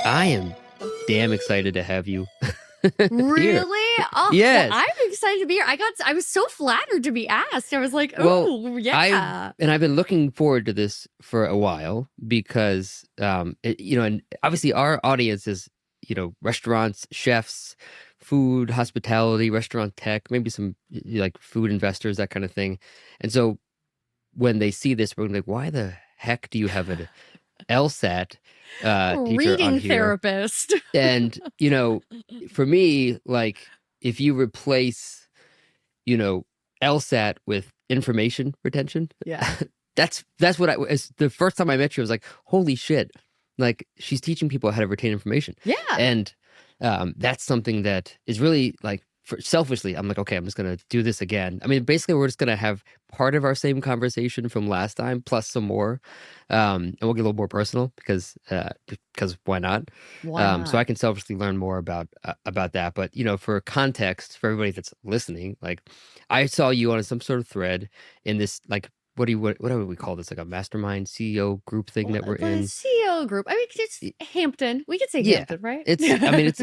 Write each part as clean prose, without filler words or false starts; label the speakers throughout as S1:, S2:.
S1: I am damn excited to have you here.
S2: Really? Oh, well,
S1: Yes.
S2: I'm excited to be here. I was so flattered to be asked. I was like,
S1: Well,
S2: oh,
S1: I've
S2: yeah.
S1: I've been looking forward to this for a while because and obviously our audience is, restaurants, chefs, food, hospitality, restaurant tech, maybe some like food investors, that kind of thing. And so when they see this, we're gonna be like, why the heck do you have an LSAT teacher on
S2: Reading
S1: here?
S2: therapist.
S1: And, for me, like if you replace, LSAT with information retention,
S2: Yeah.
S1: that's what as the first time I met you, I was like, holy shit, like she's teaching people how to retain information.
S2: Yeah.
S1: And that's something that is really like selfishly, I'm like, okay, I'm just gonna do this again. I mean, basically, we're just gonna have part of our same conversation from last time plus some more, and we'll get a little more personal because why not?
S2: Why
S1: So I
S2: not?
S1: can selfishly learn more about that. But for context, for everybody that's listening, like I saw you on some sort of thread in this like what do we call this, like a mastermind CEO group thing that we're
S2: The
S1: in.
S2: CEO group. I mean, it's Hampton. We could say
S1: Yeah,
S2: Hampton, right?
S1: I mean,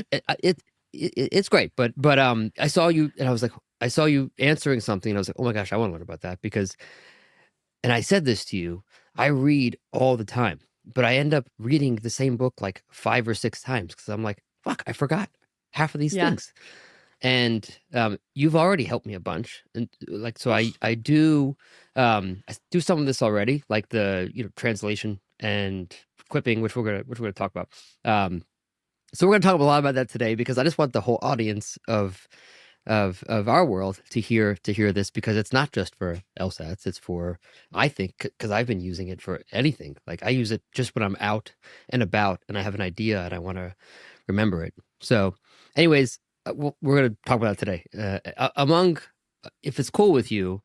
S1: it's great, but I saw you and I was like, I saw you answering something and I was like, oh my gosh, I want to learn about that because, and I said this to you, I read all the time, but I end up reading the same book like 5 or 6 times because I'm like, fuck, I forgot half of these
S2: Yeah.
S1: things. And you've already helped me a bunch, and like so I do some of this already, like the translation and quipping, which we're gonna talk about. So we're gonna talk a lot about that today because I just want the whole audience of our world to hear this because it's not just for LSATs, it's for, I think, because I've been using it for anything. Like I use it just when I'm out and about and I have an idea and I want to remember it. So, anyways, we're gonna talk about it today. If it's cool with you,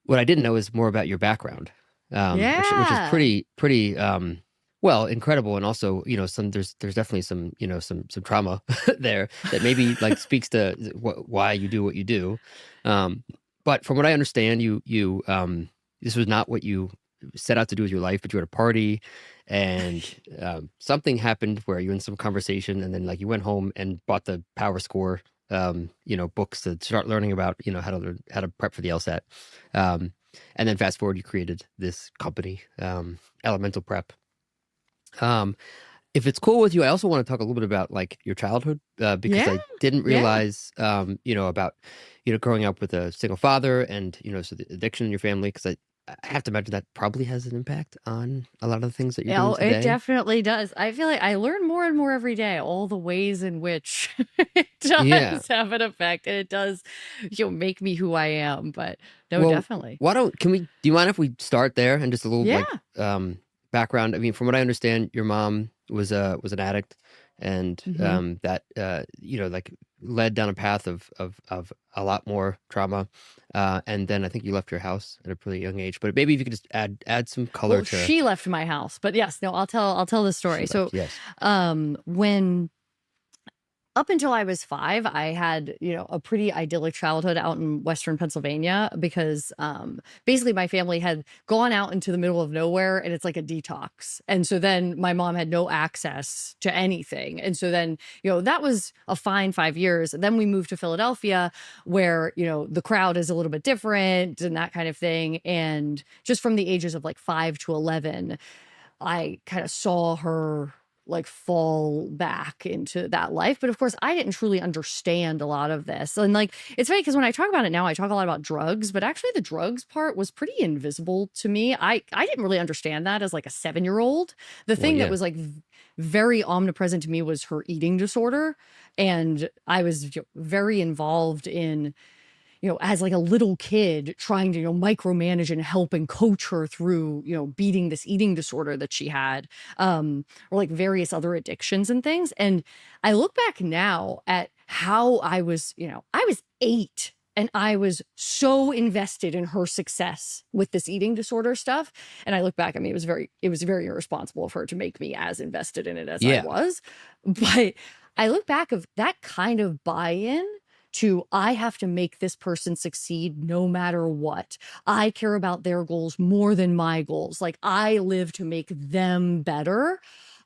S1: what I didn't know is more about your background, which is
S2: Yeah.
S1: pretty well incredible, and also some there's definitely some some trauma there that maybe like speaks to why you do what you do. Um, but from what I understand, you this was not what you set out to do with your life, but you were at a party and something happened where you were in some conversation and then like you went home and bought the Power Score books to start learning about how to prep for the LSAT. And then fast forward, you created this company, Elemental Prep. Um, if it's cool with you, I also want to talk a little bit about like your childhood, because
S2: Yeah.
S1: I didn't
S2: Yeah.
S1: realize, about, growing up with a single father and, so the addiction in your family, because I have to imagine that probably has an impact on a lot of the things that you're doing
S2: Oh, it
S1: today.
S2: definitely does. I feel like I learn more and more every day, all the ways in which it
S1: Yeah.
S2: does have an effect and it does, make me who I am. But no,
S1: Well,
S2: definitely.
S1: why don't can we? Do you mind if we start there and just a little like
S2: Yeah.
S1: background? I mean, from what I understand, your mom was an addict, and
S2: Hmm.
S1: that like led down a path of a lot more trauma. And then I think you left your house at a pretty young age. But maybe if you could just add some color
S2: Well,
S1: to
S2: she left my house, but yes, no, I'll tell the
S1: she
S2: story.
S1: left.
S2: So,
S1: Yes.
S2: when up until I was 5, I had, a pretty idyllic childhood out in Western Pennsylvania because, basically my family had gone out into the middle of nowhere and it's like a detox. And so then my mom had no access to anything. And so then, that was a fine 5 years. Then we moved to Philadelphia where, the crowd is a little bit different and that kind of thing. And just from the ages of like 5 to 11, I kind of saw her like fall back into that life. But of course, I didn't truly understand a lot of this. And like, it's funny because when I talk about it now, I talk a lot about drugs, but actually the drugs part was pretty invisible to me. I didn't really understand that as like a 7-year-old. The
S1: Well,
S2: thing that
S1: yeah.
S2: was like very omnipresent to me was her eating disorder. And I was very involved in, as like a little kid trying to, micromanage and help and coach her through, beating this eating disorder that she had, or like various other addictions and things. And I look back now at how I was 8 and I was so invested in her success with this eating disorder stuff. And I look back, I mean, it was very irresponsible of her to make me as invested in it as I
S1: Yeah.
S2: was. But I look back of that kind of buy-in to I have to make this person succeed no matter what. I care about their goals more than my goals. Like I live to make them better.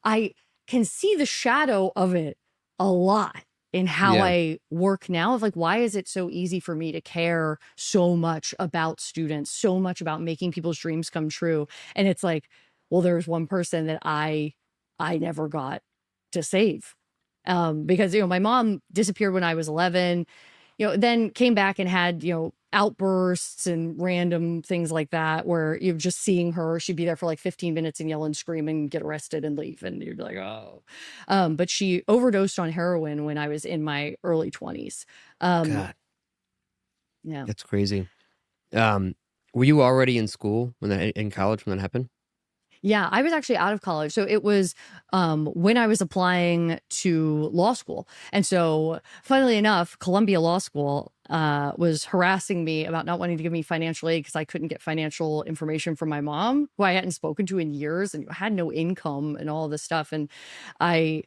S2: I can see the shadow of it a lot in how
S1: Yeah.
S2: I work now, of like, why is it so easy for me to care so much about students, so much about making people's dreams come true? And it's like, well, there's one person that I never got to save. Because, my mom disappeared when I was 11, then came back and had, outbursts and random things like that, where you're just seeing her, she'd be there for like 15 minutes and yell and scream and get arrested and leave. And you'd be like, oh, but she overdosed on heroin when I was in my early 20s.
S1: God,
S2: Yeah.
S1: that's crazy. Um, were you already in school when that in college when that happened?
S2: Yeah, I was actually out of college. So it was when I was applying to law school. And so, funnily enough, Columbia Law School was harassing me about not wanting to give me financial aid because I couldn't get financial information from my mom, who I hadn't spoken to in years and had no income and all this stuff. And I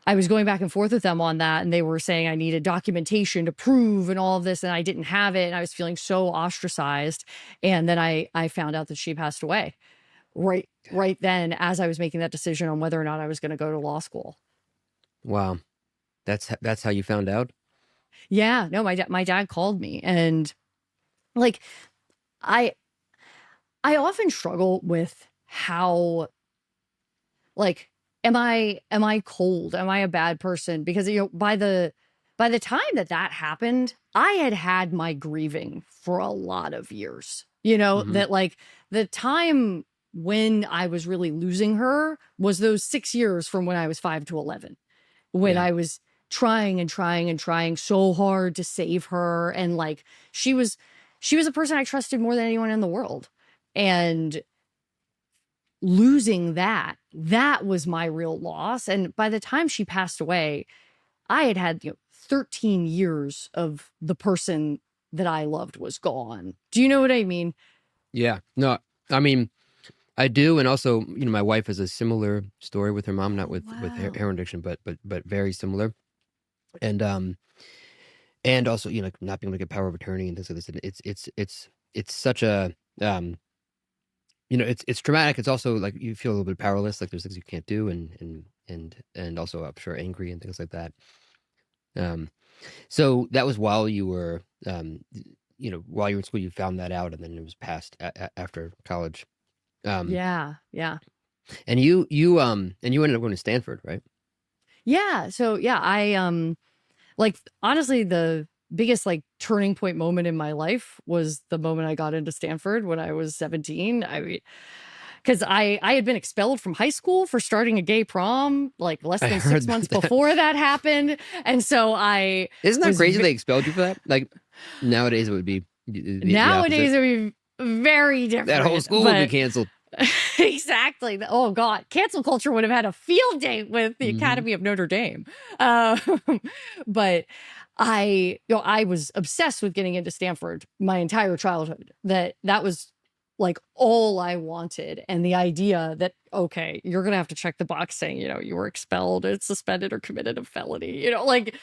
S2: I was going back and forth with them on that, and they were saying I needed documentation to prove and all of this, and I didn't have it, and I was feeling so ostracized. And then I found out that she passed away right then, as I was making that decision on whether or not I was going to go to law school.
S1: Wow, that's how you found out?
S2: Yeah, no, my dad called me, and like I I often struggle with how, like, am I cold? Am I a bad person? Because by the time that happened, I had my grieving for a lot of years.
S1: Mhm.
S2: That like the time when I was really losing her was those 6 years from when I was 5 to 11, when
S1: Yeah.
S2: I was trying and trying and trying so hard to save her. And like she was she was a person I trusted more than anyone in the world. And losing that was my real loss. And by the time she passed away, I had 13 years of the person that I loved was gone. Do you know what I mean?
S1: Yeah. No, I mean, I do, and also, my wife has a similar story with her mom, not
S2: Oh,
S1: with
S2: wow.
S1: heroin addiction, but very similar. And also, like, not being able to get power of attorney and things like this, and it's such a, um it's traumatic. It's also, like, you feel a little bit powerless, like, there's things you can't do, and also, I'm sure, angry and things like that. Um, so that was while you were, while you were in school, you found that out, and then it was passed after college. Um,
S2: Yeah, yeah.
S1: and you ended up going to Stanford, right?
S2: Yeah, so yeah, like, honestly, the biggest, like, turning point moment in my life was the moment I got into Stanford when I was 17. I mean, 'cause I had been expelled from high school for starting a gay prom, like, less
S1: I
S2: than
S1: heard
S2: 6
S1: about
S2: months
S1: that.
S2: before that happened, and so I
S1: Isn't that
S2: was
S1: crazy
S2: ve
S1: they expelled you for that? Like, nowadays, it would be the opposite.
S2: nowadays, it would be very
S1: That whole
S2: different,
S1: school would be
S2: but
S1: canceled.
S2: exactly. Oh god, cancel culture would have had a field day with the
S1: Mhm.
S2: Academy of Notre Dame. Um, but I was obsessed with getting into Stanford my entire childhood. That was like all I wanted. And the idea that, okay, you're gonna have to check the box saying, you were expelled, it's suspended, or committed a felony, like,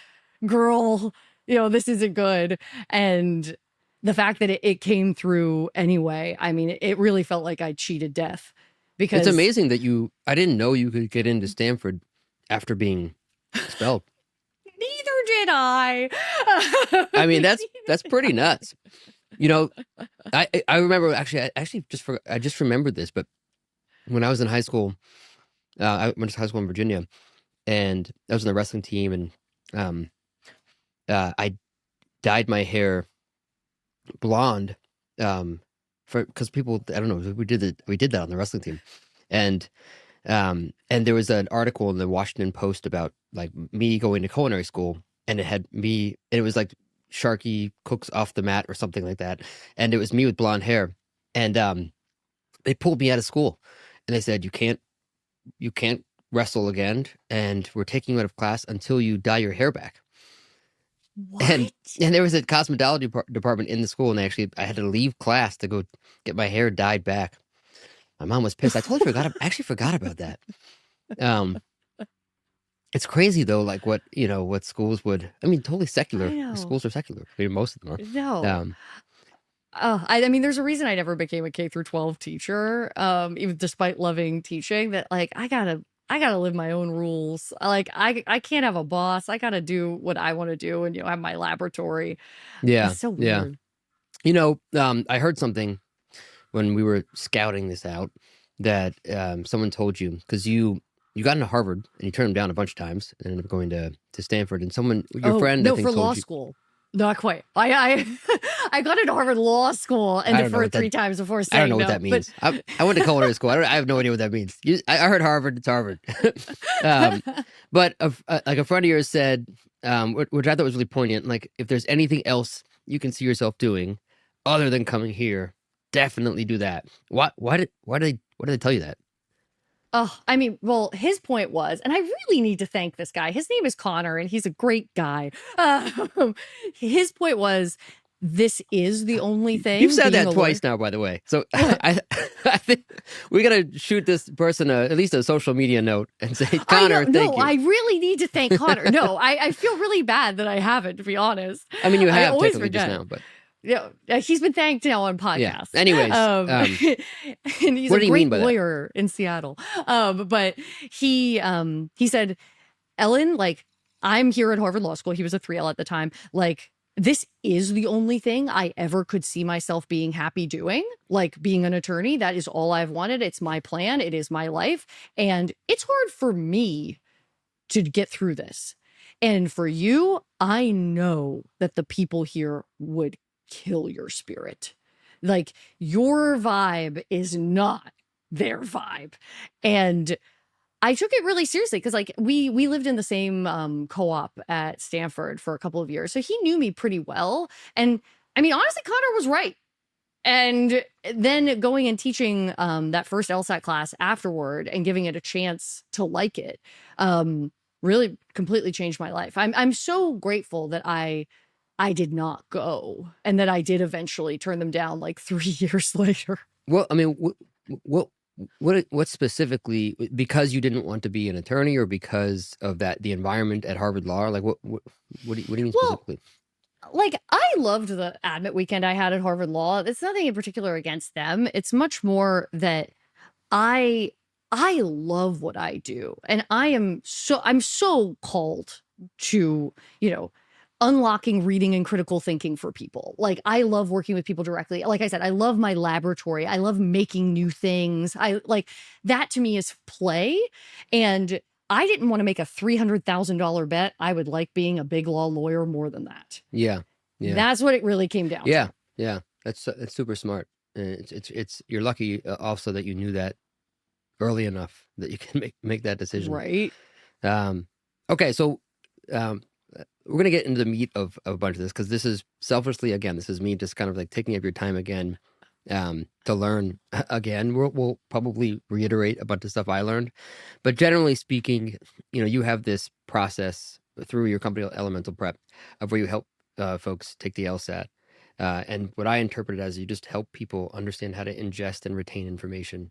S2: girl, this isn't good. And the fact that it came through anyway, I mean, it really felt like I cheated death,
S1: It's
S2: because
S1: amazing that I didn't know you could get into Stanford after being expelled.
S2: neither did I.
S1: I mean, that's pretty nuts. You know, I remember, actually, I just remembered this, but when I was in high school, I went to high school in Virginia, and I was on the wrestling team, and um, I dyed my hair blonde, for because people, I don't know, we did that on the wrestling team, and and there was an article in the Washington Post about, like, me going to culinary school, and it was like Sharky cooks off the mat or something like that, and it was me with blonde hair, and they pulled me out of school, and they said, you can't wrestle again, and we're taking you out of class until you dye your hair back. And
S2: What?
S1: and there was a cosmetology department in the school, and I had to leave class to go get my hair dyed back. My mom was pissed. I actually forgot about that. Um, it's crazy though, like, what schools would. I mean, totally
S2: I
S1: secular.
S2: know.
S1: Schools are secular. I mean, most of them are.
S2: No. Oh, I mean, there's a reason I never became a K through 12 teacher, even despite loving teaching. That, like, I gotta I gotta live my own rules. I can't have a boss. I gotta do what I want to do and have my laboratory.
S1: Yeah,
S2: It's so
S1: yeah.
S2: weird.
S1: I heard something when we were scouting this out that someone told you because you got into Harvard and you turned them down a bunch of times and ended up going to Stanford. And your
S2: Oh,
S1: friend, I
S2: no,
S1: think,
S2: for law
S1: told you.
S2: school. Not quite. I got into Harvard Law School and
S1: I don't know
S2: deferred
S1: what that.
S2: 3 times before
S1: I don't
S2: saying
S1: know what
S2: no.
S1: that means. I went to culinary school. I have no idea what that means. I heard Harvard. It's Harvard. um, but like a friend of yours said, which I thought was really poignant. Like, if there's anything else you can see yourself doing other than coming here, definitely do that. Why did they tell you that?
S2: Oh, I mean, well, his point was, and I really need to thank this guy. His name is Connor, and he's a great guy. His point was, this is the only
S1: You've
S2: thing
S1: said
S2: being
S1: that
S2: a
S1: twice
S2: lawyer.
S1: now, by the way. So
S2: What?
S1: I think we gotta shoot this person at least a social media note and say,
S2: I know.
S1: Connor, thank
S2: No,
S1: you.
S2: I really need to thank Connor. No, I feel really bad that I haven't, to be honest.
S1: I mean, you
S2: I
S1: have
S2: always
S1: technically just
S2: forget.
S1: now, but
S2: Yeah, he's been thanked now on
S1: yeah.
S2: podcasts.
S1: Anyways,
S2: And he's
S1: what
S2: a
S1: do you mean
S2: great
S1: by that?
S2: lawyer in Seattle. But he said, Ellen, like, I'm here at Harvard Law School. He was a 3L at the time. Like, this is the only thing I ever could see myself being happy doing, like being an attorney. That is all I've wanted. It's my plan. It is my life. And it's hard for me to get through this. And for you, I know that the people here would kill your spirit. Like, your vibe is not their vibe. And I took it really seriously because, like, we lived in the same co-op at Stanford for a couple of years, so he knew me pretty well. And I mean, honestly, Connor was right. And then going and teaching that first LSAT class afterward and giving it a chance to like it um, really completely changed my life. I'm so grateful that I did not go and that I did eventually turn them down like 3 years later.
S1: Well, I mean, what specifically? Because you didn't want to be an attorney, or because of the environment at Harvard Law? Like, what do you mean
S2: Well,
S1: specifically?
S2: like, I loved the admit weekend I had at Harvard Law. It's nothing in particular against them. It's much more that I I love what I do. And I'm so called to, you know, unlocking reading and critical thinking for people. Like, I love working with people directly. Like I said, I love my laboratory. I love making new things. I like that. To me is play. And I didn't want to make a $300,000 bet. I would like being a big law lawyer more than that.
S1: Yeah, yeah,
S2: That's what it really came down
S1: yeah,
S2: to.
S1: yeah. That's super smart. And it's you're lucky also that you knew that early enough that you can make that decision.
S2: Right.
S1: Um, okay, so um, we're gonna get into the meat of a bunch of this because this is selfishly, again, this is me just kind of like taking up your time again to learn again. We'll probably reiterate a bunch of stuff I learned, but generally speaking, you have this process through your company Elemental Prep of where you help folks take the LSAT. And what I interpret it as, you just help people understand how to ingest and retain information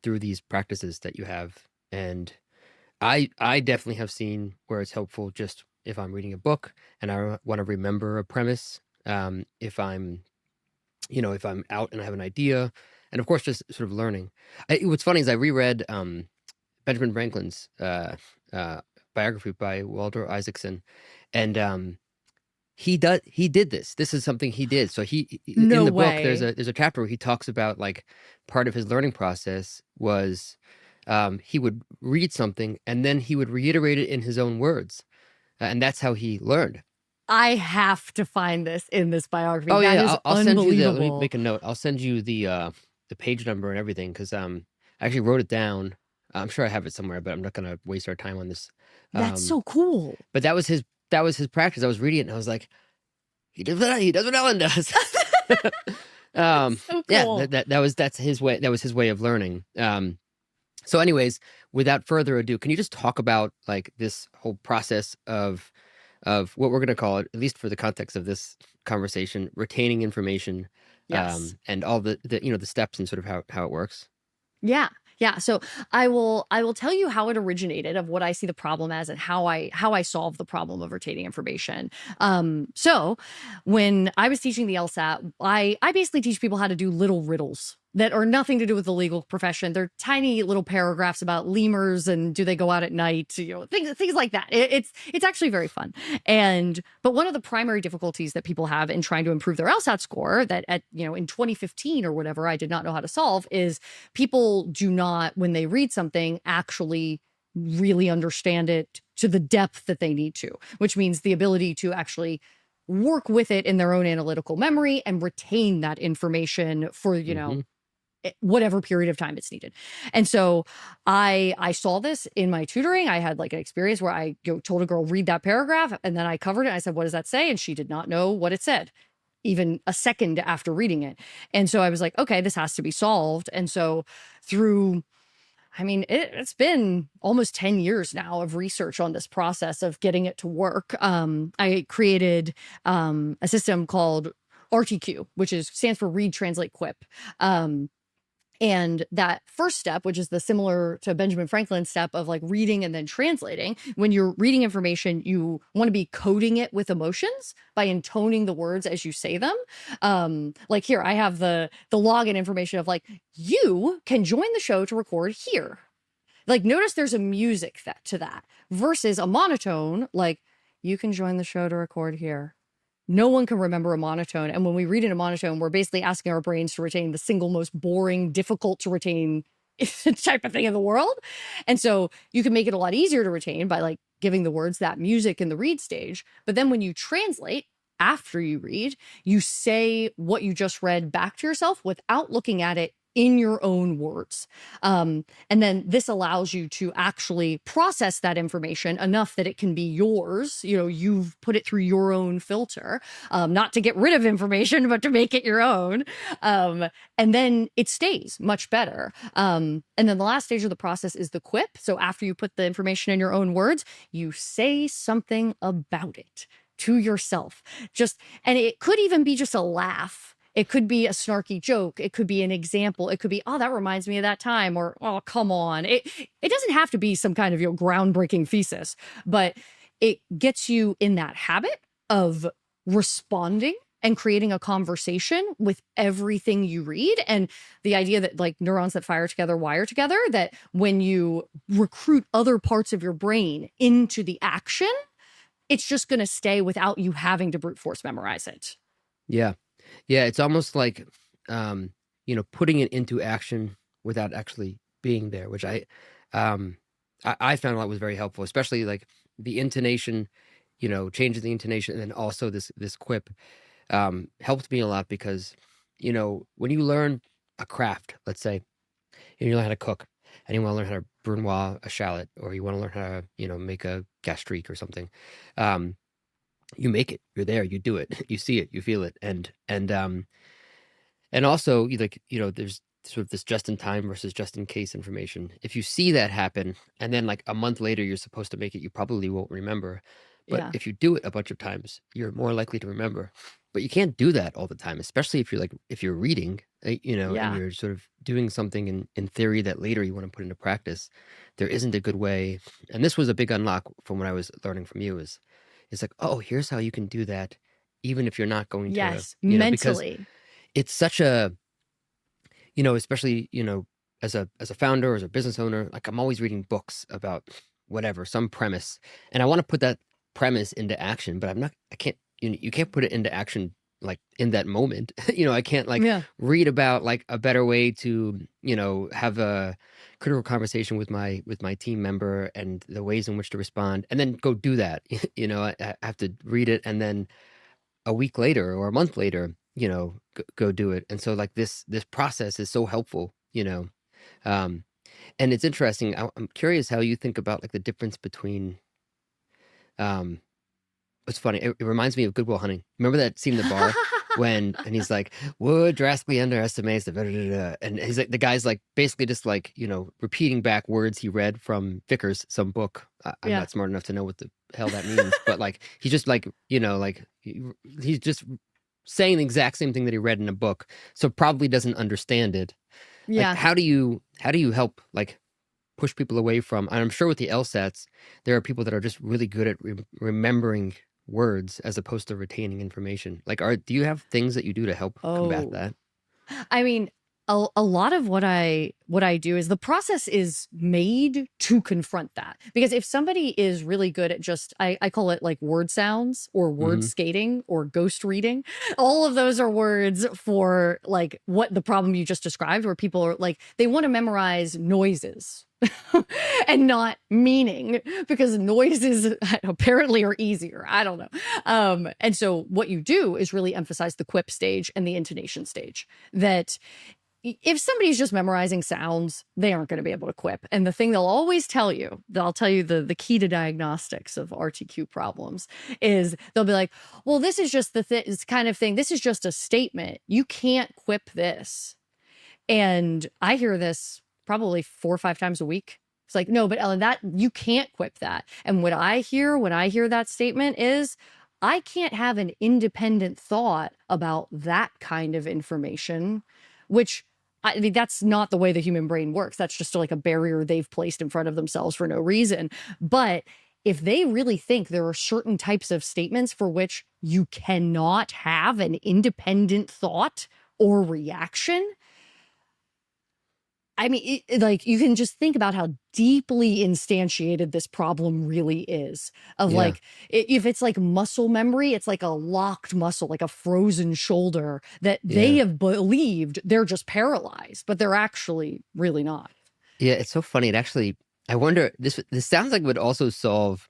S1: through these practices that you have. And I definitely have seen where it's helpful just if I'm reading a book and I want to remember a premise. If I'm out and I have an idea, and of course just sort of learning. What's funny is I reread Benjamin Franklin's biography by Walter Isaacson, and he did this. This is something he did. So in
S2: No
S1: the book, there's
S2: way.
S1: a chapter where he talks about, like, part of his learning process was he would read something and then he would reiterate it in his own words, and that's how he learned.
S2: I have to find this in this biography.
S1: Oh yeah,
S2: That
S1: yeah,
S2: is
S1: I'll send you let me
S2: unbelievable.
S1: make a note. I'll send you the page number and everything because I actually wrote it down. I'm sure I have it somewhere, but I'm not gonna waste our time on this.
S2: That's
S1: Um,
S2: so cool.
S1: but that was his practice. I was reading it and I was like, he does what Ellen does.
S2: That's so
S1: Yeah,
S2: cool.
S1: that's his way. That was his way of learning. So anyways, without further ado, can you just talk about, like, this whole process of what we're going to call it, at least for the context of this conversation, retaining information,
S2: Yes.
S1: and all the steps and sort of how it works.
S2: Yeah. Yeah. So I will tell you how it originated, of what I see the problem as, and how I solve the problem of retaining information. So when I was teaching the LSAT, I basically teach people how to do little riddles that are nothing to do with the legal profession. They're tiny little paragraphs about lemurs and do they go out at night, things like that. It's actually very fun. But one of the primary difficulties that people have in trying to improve their LSAT score that in 2015 or whatever, I did not know how to solve is people do not, when they read something, actually really understand it to the depth that they need to, which means the ability to actually work with it in their own analytical memory and retain that information for, whatever period of time it's needed. And so I saw this in my tutoring. I had like an experience where I told a girl, read that paragraph, and then I covered it. I said, what does that say? And she did not know what it said, even a second after reading it. And so I was like, okay, this has to be solved. And so it's been almost 10 years now of research on this process of getting it to work. I created a system called RTQ, which stands for Read, Translate, Quip. And that first step, which is the similar to Benjamin Franklin's step of like reading and then translating, when you're reading information, you want to be coding it with emotions by intoning the words as you say them. Like here, I have the login information of like, you can join the show to record here. Like, notice there's a music to that versus a monotone, like, you can join the show to record here. No one can remember a monotone. And when we read in a monotone, we're basically asking our brains to retain the single most boring, difficult to retain type of thing in the world. And so you can make it a lot easier to retain by like giving the words that music in the read stage. But then when you translate after you read, you say what you just read back to yourself without looking at it in your own words. And then this allows you to actually process that information enough that it can be yours. You've put it through your own filter, not to get rid of information, but to make it your own. And then it stays much better. And then the last stage of the process is the quip. So after you put the information in your own words, you say something about it to yourself. And it could even be just a laugh. It could be a snarky joke. It could be an example. It could be, oh, that reminds me of that time, or, oh, come on. It doesn't have to be some kind of groundbreaking thesis, but it gets you in that habit of responding and creating a conversation with everything you read. And the idea that like neurons that fire together wire together, that when you recruit other parts of your brain into the action, it's just going to stay without you having to brute force memorize it.
S1: Yeah. Yeah, it's almost like, putting it into action without actually being there, which I found a lot was very helpful, especially like the intonation, changing the intonation, and then also this quip helped me a lot because, when you learn a craft, let's say, and you learn how to cook, and you want to learn how to brunoise a shallot, or you want to learn how to, make a gastrique or something, you make it. You're there. You do it. You see it. You feel it. And also, there's sort of this just in time versus just in case information. If you see that happen, and then like a month later you're supposed to make it, you probably won't remember. But
S2: Yeah.
S1: if you do it a bunch of times, you're more likely to remember. But you can't do that all the time, especially if you're reading, and
S2: Yeah.
S1: you're sort of doing something in theory that later you want to put into practice. There isn't a good way. And this was a big unlock from what I was learning from you is it's like, oh, here's how you can do that, even if you're not going to,
S2: Yes.
S1: because
S2: Mentally.
S1: it's such a, especially, as a founder, as a business owner, like I'm always reading books about whatever, some premise. And I want to put that premise into action, but I can't, you can't put it into action like in that moment. I can't like
S2: Yeah.
S1: read about like a better way to, have a critical conversation with my team member and the ways in which to respond and then go do that. I have to read it and then a week later or a month later, go do it. And so like this process is so helpful, um, and it's interesting. I'm curious how you think about like the difference between, um, it's funny. It reminds me of Good Will Hunting. Remember that scene in the bar and he's like, Wood drastically underestimates the, da, da, da, da," and he's like, the guy's like basically just like, repeating back words he read from Vickers, some book. I'm
S2: Yeah.
S1: not smart enough to know what the hell that means, but like, he's just like, like he's just saying the exact same thing that he read in a book. So probably doesn't understand it. Like,
S2: Yeah.
S1: how do you help like push people away from, and I'm sure with the LSATs, there are people that are just really good at remembering words as opposed to retaining information. Like, do you have things that you do to help combat
S2: Oh,
S1: that?
S2: I mean, a lot of what I do is the process is made to confront that. Because if somebody is really good at just I call it like word sounds or word
S1: Hmm.
S2: skating or ghost reading. All of those are words for like what the problem you just described, where people are like they want to memorize noises. And not meaning, because noises apparently are easier. I don't know. And so what you do is really emphasize the quip stage and the intonation stage. That if somebody's just memorizing sounds, they aren't going to be able to quip. And the thing they'll always tell you, they'll tell you the key to diagnostics of RTQ problems is they'll be like, well, this is just this kind of thing. This is just a statement. You can't quip this. And I hear this probably 4 or 5 times a week. It's like, no, but Ellen, that you can't quip that. And what I hear when I hear that statement is I can't have an independent thought about that kind of information, which I mean, that's not the way the human brain works. That's just like a barrier they've placed in front of themselves for no reason. But if they really think there are certain types of statements for which you cannot have an independent thought or reaction, I mean, like you can just think about how deeply instantiated this problem really is. Of
S1: Yeah.
S2: like, if it's like muscle memory, it's like a locked muscle, like a frozen shoulder that they
S1: Yeah.
S2: have believed they're just paralyzed, but they're actually really not.
S1: Yeah. It's so funny. It actually, I wonder, this sounds like it would also solve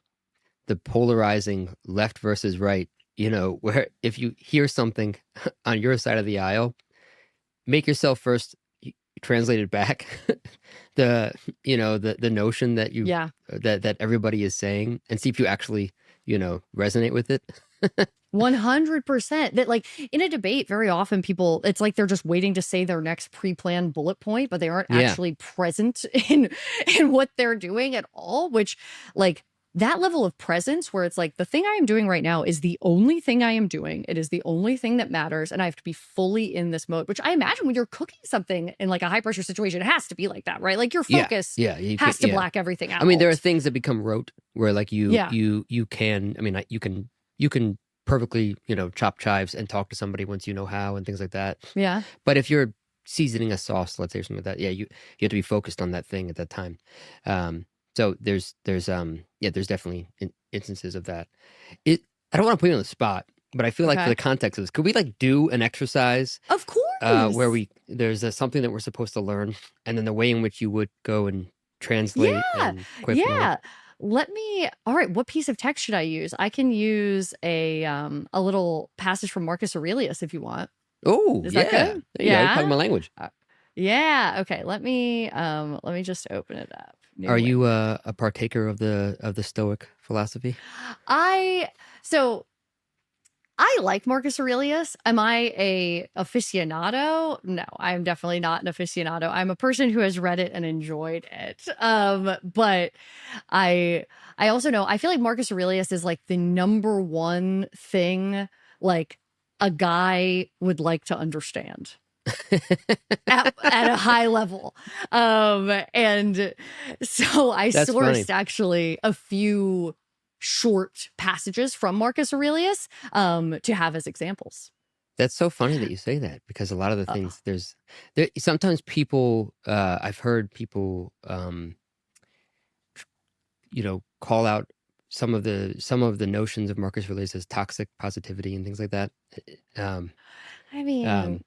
S1: the polarizing left versus right, where if you hear something on your side of the aisle, make yourself first translate it back the the notion that you
S2: Yeah.
S1: that everybody is saying, and see if you actually resonate with it.
S2: 100%. That like in a debate, very often people, it's like they're just waiting to say their next pre-planned bullet point, but they aren't
S1: Yeah.
S2: actually present in what they're doing at all, which like that level of presence where it's like the thing I am doing right now is the only thing I am doing. It is the only thing that matters. And I have to be fully in this mode, which I imagine when you're cooking something in like a high pressure situation, it has to be like that, right? Like your
S1: Yeah.
S2: focus
S1: Yeah. You can,
S2: has to
S1: yeah.
S2: black everything
S1: I mean, there are
S2: out.
S1: things that become rote where like you
S2: Yeah.
S1: you you can, I mean, you can perfectly chop chives and talk to somebody once you know how, and things like that.
S2: Yeah.
S1: But if you're seasoning a sauce, let's say, or something like that, yeah, you have to be focused on that thing at that time. So there's definitely instances of that. I don't want to put you on the spot, but I feel like for
S2: Okay.
S1: the context of this, could we like do an exercise
S2: Of
S1: where
S2: course.
S1: there's something that we're supposed to learn, and then the way in which you would go and translate
S2: Yeah.
S1: and quip and all that.
S2: Yeah. Let me all right, what piece of text should I use? I can use a little passage from Marcus Aurelius if you want.
S1: Oh
S2: Is that
S1: yeah,
S2: good?
S1: there you go. You're talking
S2: Yeah?
S1: my language.
S2: Uh, yeah, okay, let me just open it up.
S1: Are
S2: New
S1: you
S2: window.
S1: a partaker of the Stoic philosophy?
S2: I so I like Marcus Aurelius. Am I a aficionado? No, I'm definitely not an aficionado. I'm a person who has read it and enjoyed it. But I I also know I feel like Marcus Aurelius is like the number one thing like a guy would like to understand at a high level. And so I
S1: That's funny.
S2: sourced actually a few short passages from Marcus Aurelius to have as examples.
S1: That's so funny that you say that, because a lot of the
S2: Uh,
S1: things there sometimes people, I've heard people call out some of the notions of Marcus Aurelius as toxic positivity and things like that. Um,
S2: I mean,
S1: um,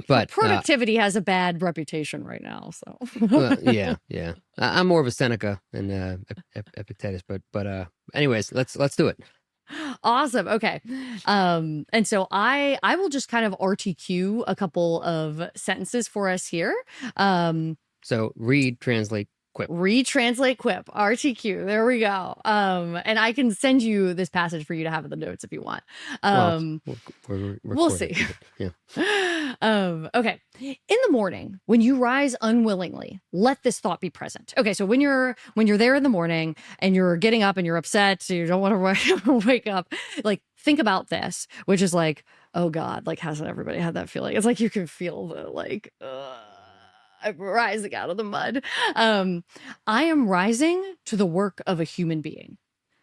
S1: but
S2: productivity has a bad reputation right now. So,
S1: yeah, yeah. I'm more of a Seneca and Epictetus, but anyways, let's do it.
S2: awesome. Okay. And so I will just kind of RTQ a couple of sentences for us here. Um,
S1: So read, translate, quip.
S2: Retranslate quip RTQ. There we go. And I can send you this passage for you to have in the notes if you want.
S1: Well,
S2: Um,
S1: we're
S2: we'll
S1: recording,
S2: see.
S1: but yeah.
S2: Okay. In the morning, when you rise unwillingly, let this thought be present. Okay, so when you're there in the morning and you're getting up and you're upset, so you don't want to wake up, like think about this, which is like, oh God, like hasn't everybody had that feeling? It's like you can feel the like, I'm rising out of the mud. Um, I am rising to the work of a human being.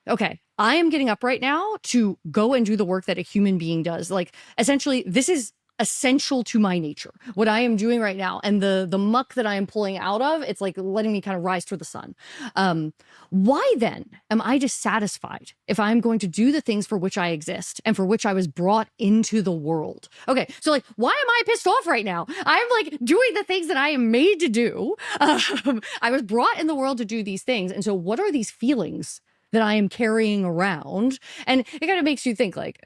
S2: Okay, I am getting up right now to go and do the work that a human being does. Like, essentially, this is essential to my nature, what I am doing right now, and the muck that I am pulling out of, it's like letting me kind of rise toward the sun. Why then am I dissatisfied if I'm going to do the things for which I exist and for which I was brought into the world? Okay, so like, why am I pissed off right now? I'm like doing the things that I am made to do. I was brought in the world to do these things. And so what are these feelings that I am carrying around? And it kind of makes you think like,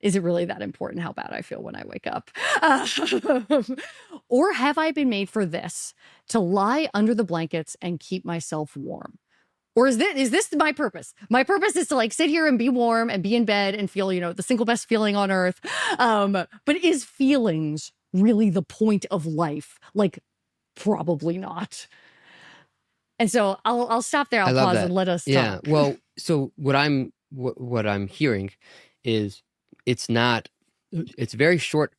S2: is it really that important how bad I feel when I wake up? Or have I been made for this, to lie under the blankets and keep myself warm? Or is this my purpose? My purpose is to like sit here and be warm and be in bed and feel, the single best feeling on earth. But is feelings really the point of life? Like, probably not. And so I'll stop there. I'll pause and let us talk.
S1: Well, so what I'm hearing is it's very short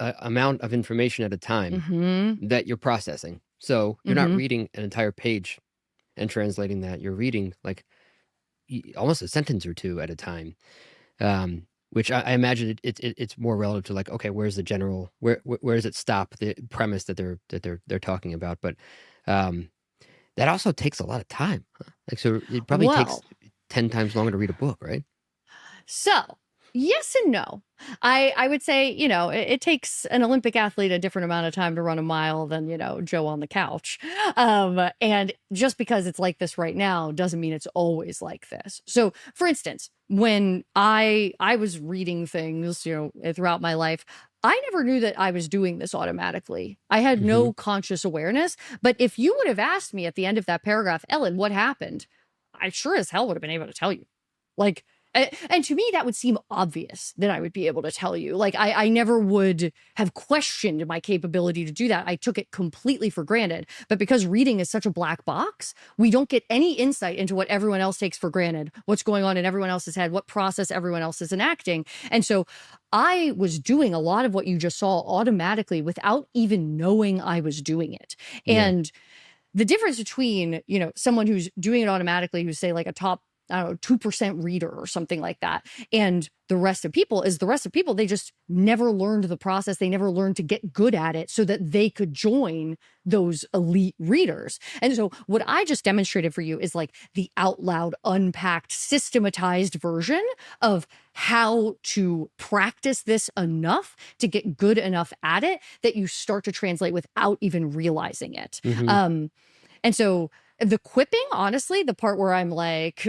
S1: amount of information at a time that you're processing. So you're not reading an entire page and translating that. You're reading like almost a sentence or two at a time, which I imagine it's more relative to like, okay, where's the general, where does it stop, the premise that they're talking about? But that also takes a lot of time. Like, so it probably takes 10 times longer to read a book, right?
S2: So yes and no. I would say, it takes an Olympic athlete a different amount of time to run a mile than, Joe on the couch. And just because it's like this right now doesn't mean it's always like this. So for instance, when I was reading things, throughout my life, I never knew that I was doing this automatically. I had no conscious awareness. But if you would have asked me at the end of that paragraph, Ellen, what happened? I sure as hell would have been able to tell you. Like, and to me, that would seem obvious that I would be able to tell you. Like, I never would have questioned my capability to do that. I took it completely for granted. But because reading is such a black box, we don't get any insight into what everyone else takes for granted, what's going on in everyone else's head, what process everyone else is enacting. And so I was doing a lot of what you just saw automatically without even knowing I was doing it. And the difference between, someone who's doing it automatically, who's say like a top, I don't know, 2% reader or something like that, and the rest of people, they just never learned the process. They never learned to get good at it so that they could join those elite readers. And so what I just demonstrated for you is like the out loud, unpacked, systematized version of how to practice this enough to get good enough at it that you start to translate without even realizing it. And so the quipping, honestly, the part where I'm like,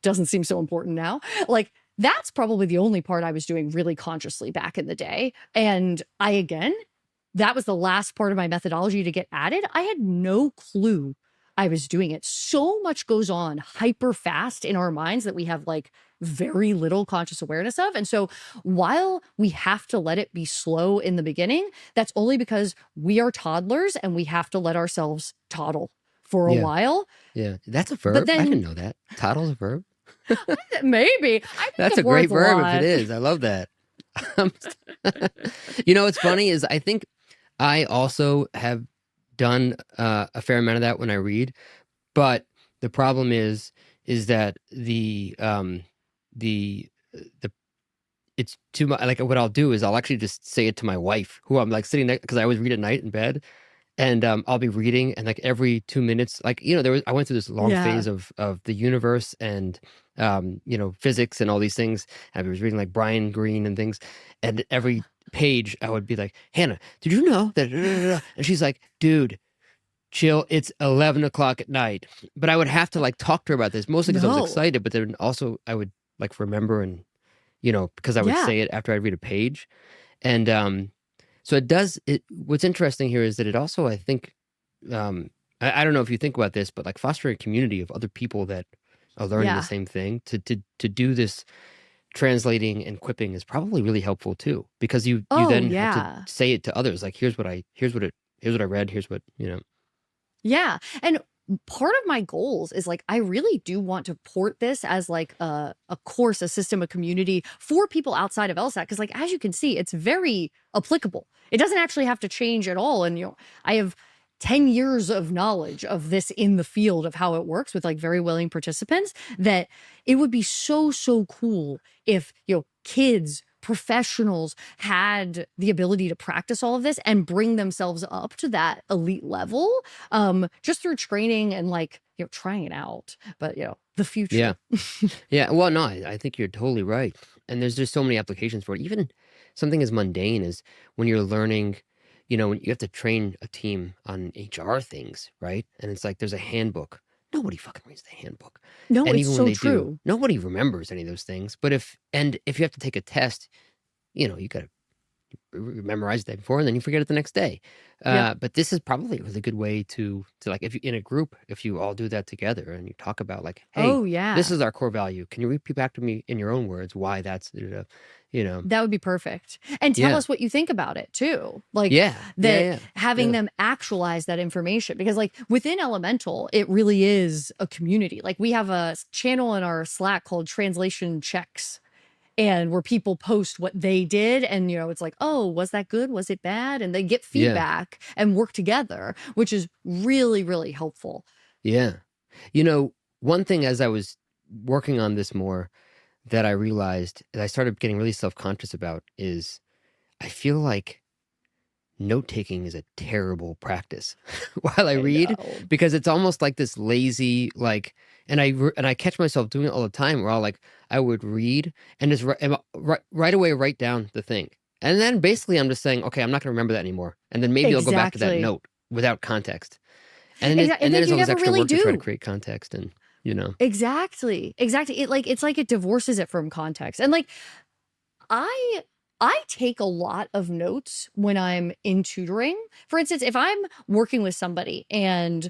S2: doesn't seem so important now. Like, that's probably the only part I was doing really consciously back in the day. And that was the last part of my methodology to get added. I had no clue I was doing it. So much goes on hyper fast in our minds that we have like very little conscious awareness of. And so while we have to let it be slow in the beginning, that's only because we are toddlers and we have to let ourselves toddle for a while.
S1: Yeah, that's a verb. I didn't know that. Toddle's a verb.
S2: Maybe.
S1: That's a great verb if it is. I love that. What's funny is I think I also have done a fair amount of that when I read, but the problem is that the it's too much. Like, what I'll do is I'll actually just say it to my wife, who I'm like sitting there, because I always read at night in bed. And I'll be reading, and like every 2 minutes, like, I went through this long phase of the universe and, physics and all these things. And I was reading like Brian Greene and things. And every page I would be like, Hannah, did you know that? And she's like, dude, chill. It's 11 o'clock at night. But I would have to like talk to her about this, mostly because I was excited. But then also I would like remember and, because I would say it after I read a page. And, so what's interesting here is that it also, I think, I don't know if you think about this, but like fostering a community of other people that are learning the same thing to do this translating and quipping is probably really helpful too, because you then have to say it to others. Like, here's what I read. Here's what,
S2: Yeah. And part of my goals is like, I really do want to port this as like a course, a system, a community for people outside of LSAT. Cause like, as you can see, it's very applicable. It doesn't actually have to change at all. And, I have 10 years of knowledge of this in the field of how it works with like very willing participants, that it would be so, so cool if, kids professionals had the ability to practice all of this and bring themselves up to that elite level, just through training and like, trying it out. But, the
S1: Yeah.
S2: future.
S1: Yeah. Well, no, I think you're totally right. And there's just so many applications for it. Even something as mundane as when you're learning, when you have to train a team on HR things, right? And it's like there's a handbook. Nobody fucking reads the handbook.
S2: No,
S1: And
S2: it's
S1: even when
S2: so
S1: they do,
S2: true.
S1: nobody remembers any of those things. But if you have to take a test, you gotta memorize the day before and then you forget it the next day.
S2: Yep.
S1: But this is probably a really good way to like, if you in a group, if you all do that together and you talk about like, hey,
S2: Oh,
S1: this
S2: yeah.
S1: is our core value. Can you repeat back to me in your own words why that's,
S2: That would be perfect. And tell
S1: yeah,
S2: us what you think about it too. Like
S1: yeah, yeah,
S2: that
S1: yeah,
S2: having
S1: yeah,
S2: them actualize that information because like within Elemental, it really is a community. Like we have a channel in our Slack called Translation Checks and where people post what they did and it's like, "Oh, was that good? Was it bad?" And they get
S1: yeah,
S2: feedback and work together, which is really really helpful.
S1: yeah. One thing as I was working on this more that I realized that I started getting really self-conscious about is I feel like note taking is a terrible practice while I
S2: I
S1: read,
S2: know.
S1: because it's almost like this lazy, like, and I catch myself doing it all the time where I would read and just right away write down the thing. And then basically I'm just saying, okay, I'm not going to remember that anymore. And then maybe I'll go back to that
S2: Exactly.
S1: note without context. And then
S2: And then
S1: there's
S2: you
S1: all this
S2: never
S1: extra
S2: really
S1: work to try to
S2: do.
S1: create context and, you know.
S2: Exactly. Exactly. It's like it divorces it from context. And like I I take a lot of notes when I'm in tutoring. For instance, if I'm working with somebody and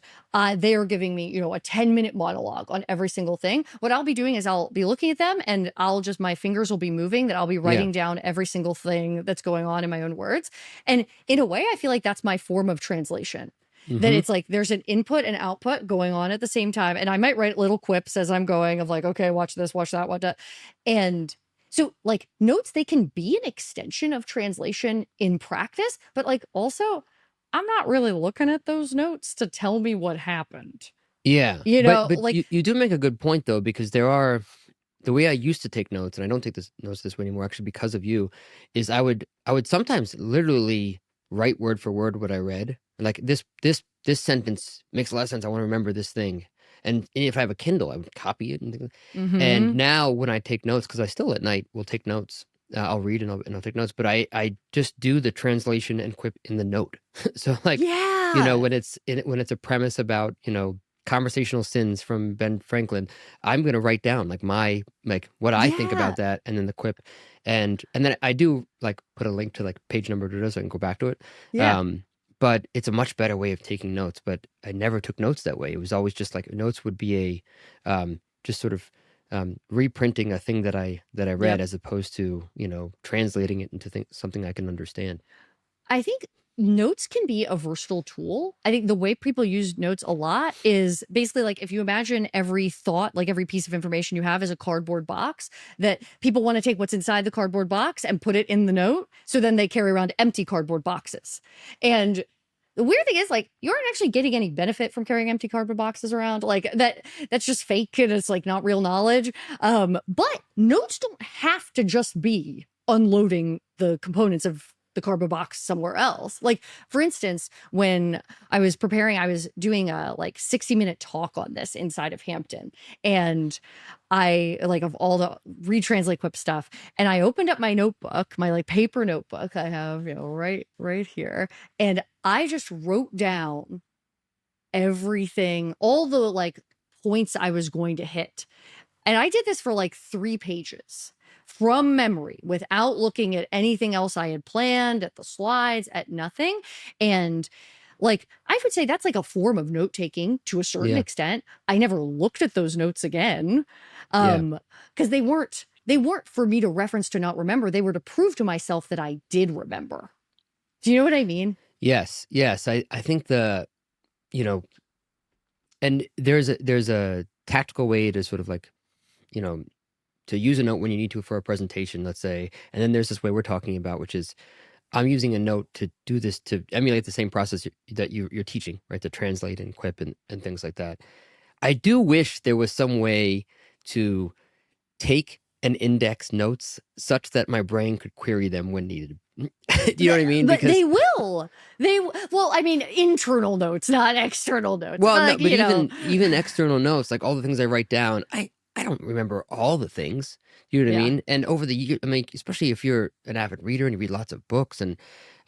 S2: they are giving me, a 10-minute monologue on every single thing, what I'll be doing is I'll be looking at them and my fingers will be moving, that I'll be
S1: Yeah.
S2: writing down every single thing that's going on in my own words. And in a way, I feel like that's my form of translation. That
S1: Mm-hmm.
S2: it's like there's an input and output going on at the same time. And I might write little quips as I'm going of like, okay, watch this, watch that, watch that. And so, like, notes, they can be an extension of translation in practice, but like also, I'm not really looking at those notes to tell me what happened.
S1: Yeah.
S2: You
S1: But
S2: know, like,
S1: you do make a good point though, because the way I used to take notes, and I don't take this notes this way anymore, actually, because of you, is I would sometimes literally write word for word what I read. Like this sentence makes a lot of sense. I want to remember this thing. And if I have a Kindle, I would copy it and
S2: mm-hmm.
S1: now when I take notes, because I still at night will take notes, I'll read and I'll take notes, but I just do the translation and quip in the note. So like,
S2: Yeah.
S1: when it's a premise about, conversational sins from Ben Franklin, I'm gonna write down like what I think
S2: Yeah.
S1: about that, and then the quip, and then I do like put a link to like page number so I can go back to it.
S2: Yeah.
S1: Um, but it's a much better way of taking notes. But I never took notes that way. It was always just like notes would be just sort of reprinting a thing that I read,
S2: Yep.
S1: as opposed to translating it into something I can understand.
S2: I think notes can be a versatile tool. I think the way people use notes a lot is basically like if you imagine every thought, like every piece of information you have is a cardboard box, that people want to take what's inside the cardboard box and put it in the note. So then they carry around empty cardboard boxes. And the weird thing is like you aren't actually getting any benefit from carrying empty cardboard boxes around. Like that's just fake and it's like not real knowledge. But notes don't have to just be unloading the components of the cardboard box somewhere else. Like, for instance, when I was preparing, I was doing a like 60-minute talk on this inside of Hampton. And I like of all the retranslate quip stuff. And I opened up my notebook, my like paper notebook I have, right here. And I just wrote down everything, all the like points I was going to hit. And I did this for like 3 pages from memory without looking at anything else I had planned, at the slides, at nothing. And like, I would say that's like a form of note taking to a certain
S1: Yeah,
S2: extent. I never looked at those notes again.
S1: yeah.
S2: Because they weren't for me to reference to not remember. They were to prove to myself that I did remember. Do you know what I mean?
S1: Yes, yes. I think you know, and there's a tactical way to sort of like, you know, to use a note when you need to for a presentation, let's say. And then there's this way we're talking about, which is I'm using a note to do this, to emulate the same process that you're teaching, right? To translate and quip and things like that. I do wish there was some way to take and index notes such that my brain could query them when needed. Do you know what I mean?
S2: But
S1: Because
S2: they will. Well, I mean, internal notes, not external notes. But
S1: well, no,
S2: like,
S1: but even external notes, like all the things I write down, I don't remember all the things. You know what I
S2: yeah.
S1: mean? And over the year, I mean, especially if you're an avid reader and you read lots of books, and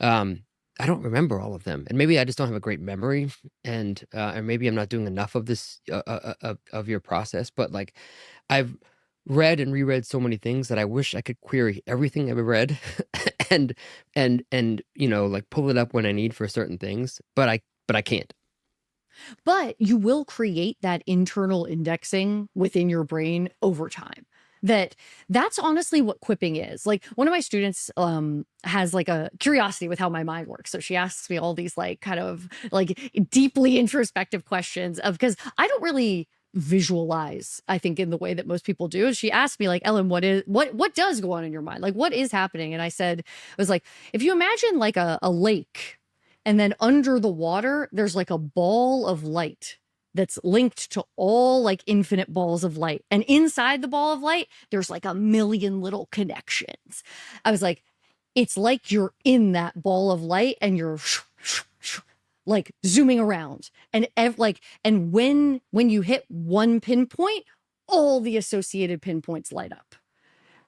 S1: um, I don't remember all of them. And maybe I just don't have a great memory, and maybe I'm not doing enough of this of your process. But like, I've read and reread so many things that I wish I could query everything I've read, and like pull it up when I need for certain things. But I can't.
S2: But you will create that internal indexing within your brain over time. That's honestly what quipping is. Like one of my students has like a curiosity with how my mind works. So she asks me all these like kind of like deeply introspective questions of because I don't really visualize, I think, in the way that most people do. She asked me like, Ellen, what does go on in your mind? Like what is happening? And I said, it was like, if you imagine like a lake and then under the water, there's like a ball of light that's linked to all like infinite balls of light. And inside the ball of light, there's like a million little connections. I was like, it's like you're in that ball of light and you're like zooming around. And and when you hit one pinpoint, all the associated pinpoints light up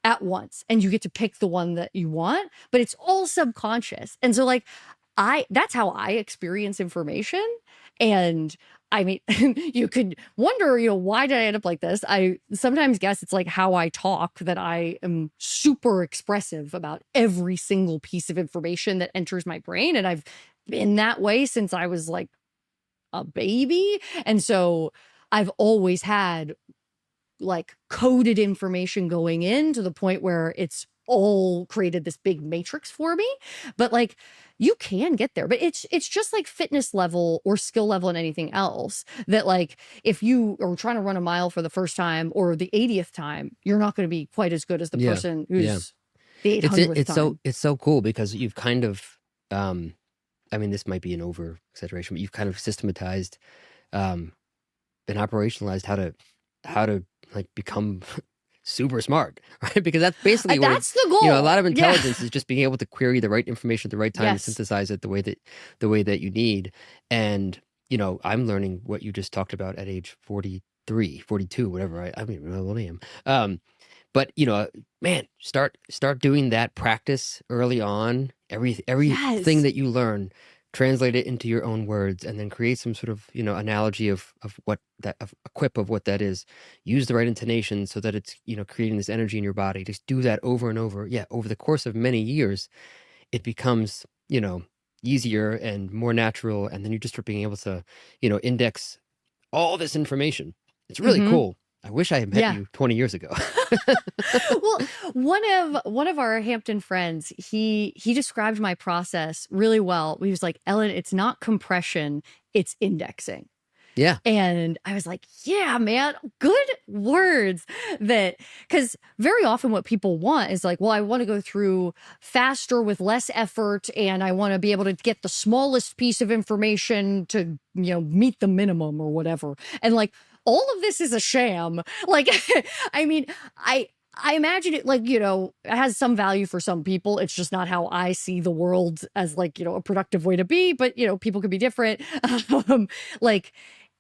S2: at once and you get to pick the one that you want, but it's all subconscious. And so like that's how I experience information. And I mean, you could wonder, why did I end up like this? I sometimes guess it's like how I talk, that I am super expressive about every single piece of information that enters my brain. And I've been that way since I was like a baby. And so I've always had like coded information going in to the point where it's all created this big matrix for me. But like you can get there, but it's just like fitness level or skill level and anything else, that like if you are trying to run a mile for the first time or the 80th time, you're not going to be quite as good as the
S1: Yeah,
S2: person
S1: yeah.
S2: who's the 800th time.
S1: It's so cool because you've kind of um I mean, this might be an over exaggeration, but you've kind of systematized um and operationalized how to like become super smart, right? Because that's basically what
S2: That's the
S1: a
S2: goal.
S1: lot of
S2: Yeah.
S1: intelligence is just being able to query the right information at the right time and
S2: Yes.
S1: synthesize it the way that you need. And I'm learning what you just talked about at age 43, 42, whatever. I don't even know what I am. But man, start doing that practice early on. Everything
S2: Yes.
S1: that you learn, translate it into your own words, and then create some sort of analogy of what that of a quip of what that is. Use the right intonation so that it's creating this energy in your body. Just do that over and over. Yeah, over the course of many years, it becomes easier and more natural, and then you just start being able to index all this information. It's really
S2: Mm-hmm.
S1: cool. I wish I had met
S2: Yeah.
S1: you 20 years ago.
S2: Well, one of our Hampton friends, he described my process really well. He was like, Ellen, it's not compression, it's indexing.
S1: Yeah.
S2: And I was like, yeah, man, good words. That because very often what people want is like, well, I want to go through faster with less effort, and I want to be able to get the smallest piece of information to, meet the minimum or whatever. And like all of this is a sham. Like, I mean, I imagine it like, it has some value for some people. It's just not how I see the world as like, a productive way to be, but people could be different. Like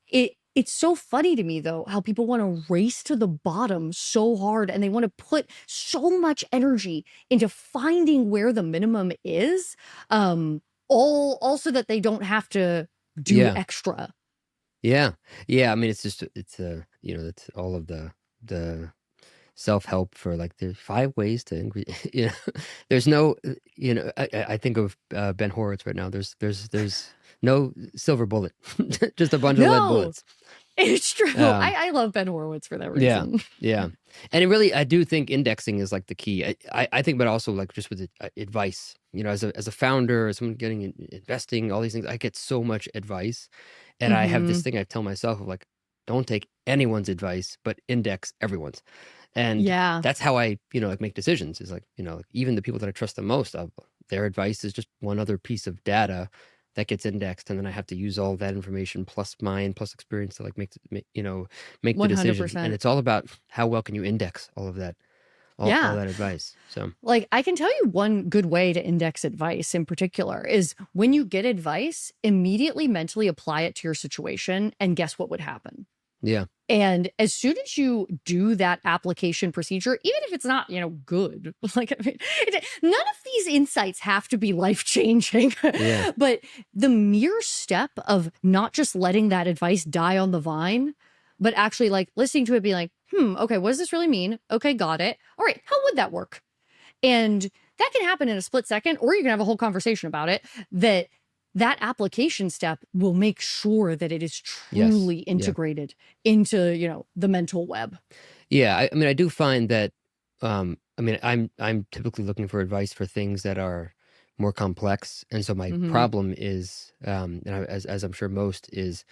S2: it's so funny to me though how people want to race to the bottom so hard, and they want to put so much energy into finding where the minimum is, all also that they don't have to do
S1: Yeah.
S2: extra.
S1: Yeah. Yeah. I mean, it's that's all of the self-help for like there's 5 ways to increase. There's no, I think of Ben Horowitz right now. There's no silver bullet, just a bunch of lead
S2: No,
S1: bullets.
S2: it's true.
S1: Um,
S2: I love Ben Horowitz for that
S1: Yeah,
S2: reason.
S1: yeah, and I do think indexing is like the key. I think, but also like just with advice. As a founder, as someone getting investing, all these things, I get so much advice, and I have this
S2: Hmm.
S1: thing I tell myself of like, don't take anyone's advice, but index everyone's, and
S2: Yeah.
S1: that's how I like make decisions. Is like like even the people that I trust the most, their advice is just one other piece of data that gets indexed, and then I have to use all that information plus mine plus experience to like make the decision. And
S2: 100%.
S1: it's all about how well can you index all of that. all
S2: Yeah.
S1: that advice. So
S2: Like, I can tell you one good way to index advice in particular is when you get advice, immediately mentally apply it to your situation and guess what would happen.
S1: yeah,
S2: And as soon as you do that application procedure, even if it's not, good, like, I mean, none of these insights have to be life changing,
S1: yeah,
S2: but the mere step of not just letting that advice die on the vine, but actually like listening to it, be like, okay, what does this really mean? Okay, got it. All right, how would that work? And that can happen in a split second, or you can have a whole conversation about it. That application step will make sure that it is
S1: yes,
S2: truly
S1: yeah.
S2: integrated into, the mental web.
S1: Yeah, I mean, I do find that, I mean, I'm typically looking for advice for things that are more complex, and so my
S2: Mhm.
S1: problem is, and as I'm sure most is,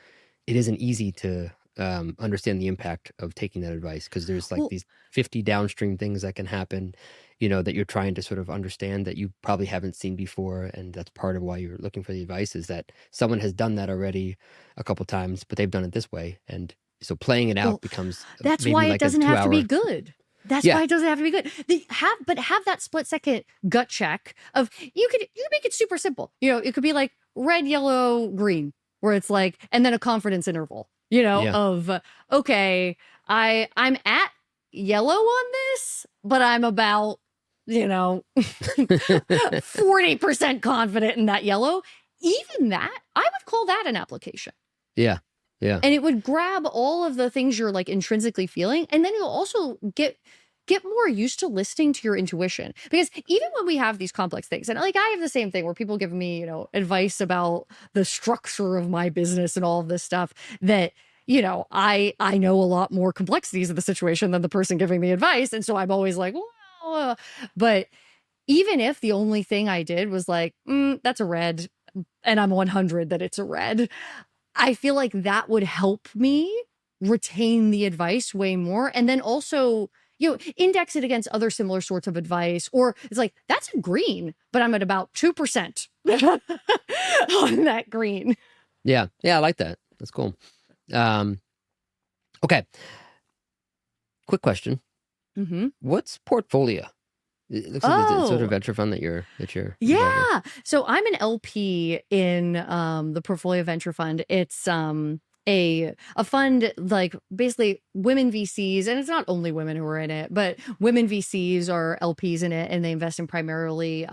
S1: it isn't easy to understand the impact of taking that advice because there's like
S2: Well,
S1: these 50 downstream things that can happen, that you're trying to sort of understand that you probably haven't seen before, and that's part of why you're looking for the advice is that someone has done that already a couple times, but they've done it this way, and so playing it out
S2: well,
S1: becomes
S2: that's
S1: maybe
S2: why it
S1: like a
S2: doesn't have to be
S1: 2 hour.
S2: good. That's
S1: Yeah,
S2: why it doesn't have to be good. Have that split second gut check of you could make it super simple. It could be like red, yellow, green, where it's like, and then a confidence interval,
S1: yeah,
S2: of okay, I'm at yellow on this, but I'm about, 40% confident in that yellow. Even that, I would call that an application.
S1: yeah, yeah,
S2: And it would grab all of the things you're like intrinsically feeling, and then you'll also get more used to listening to your intuition, because even when we have these complex things, and like I have the same thing where people give me advice about the structure of my business and all of this stuff, that I know a lot more complexities of the situation than the person giving the advice, and so I'm always like, well, but even if the only thing I did was like, that's a red, and I'm 100 that it's a red, I feel like that would help me retain the advice way more. And then also, index it against other similar sorts of advice. Or it's like, that's a green, but I'm at about 2% on that green.
S1: yeah, yeah. I like that. That's cool. Um, okay. Quick question:
S2: Hmm.
S1: what's Portfolia? It looks like it's sort of
S2: Oh,
S1: venture fund that you're involved with.
S2: yeah. So I'm an LP in the Portfolia Venture Fund. It's a fund like basically women VCs, and it's not only women who are in it, but women VCs are LPs in it, and they invest in primarily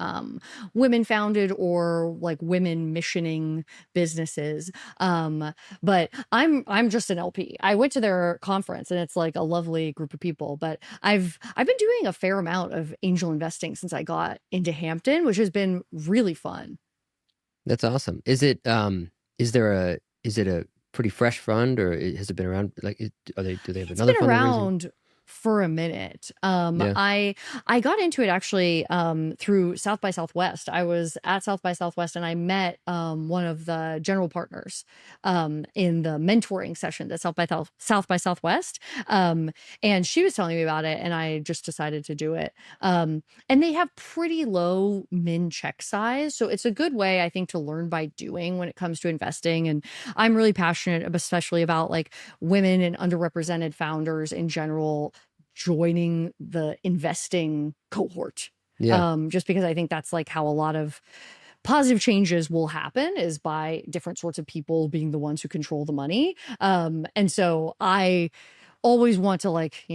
S2: women founded or like women missioning businesses. But I'm just an LP. I went to their conference, and it's like a lovely group of people, but I've been doing a fair amount of angel investing since I got into Hampton, which has been really fun.
S1: That's awesome. Is it a pretty fresh fund, or has it been around? Like, do they have
S2: It's
S1: another
S2: been
S1: fund they're raising?
S2: around for a minute.
S1: Yeah.
S2: I got into it actually through South by Southwest. I was at South by Southwest, and I met one of the general partners in the mentoring session at South by Southwest. And she was telling me about it, and I just decided to do it. And they have pretty low min check size, so it's a good way I think to learn by doing when it comes to investing. And I'm really passionate, especially about like women and underrepresented founders in general joining the investing cohort.
S1: Yeah.
S2: Just because I think that's like how a lot of positive changes will happen, is by different sorts of people being the ones who control the money. And so I always want to like,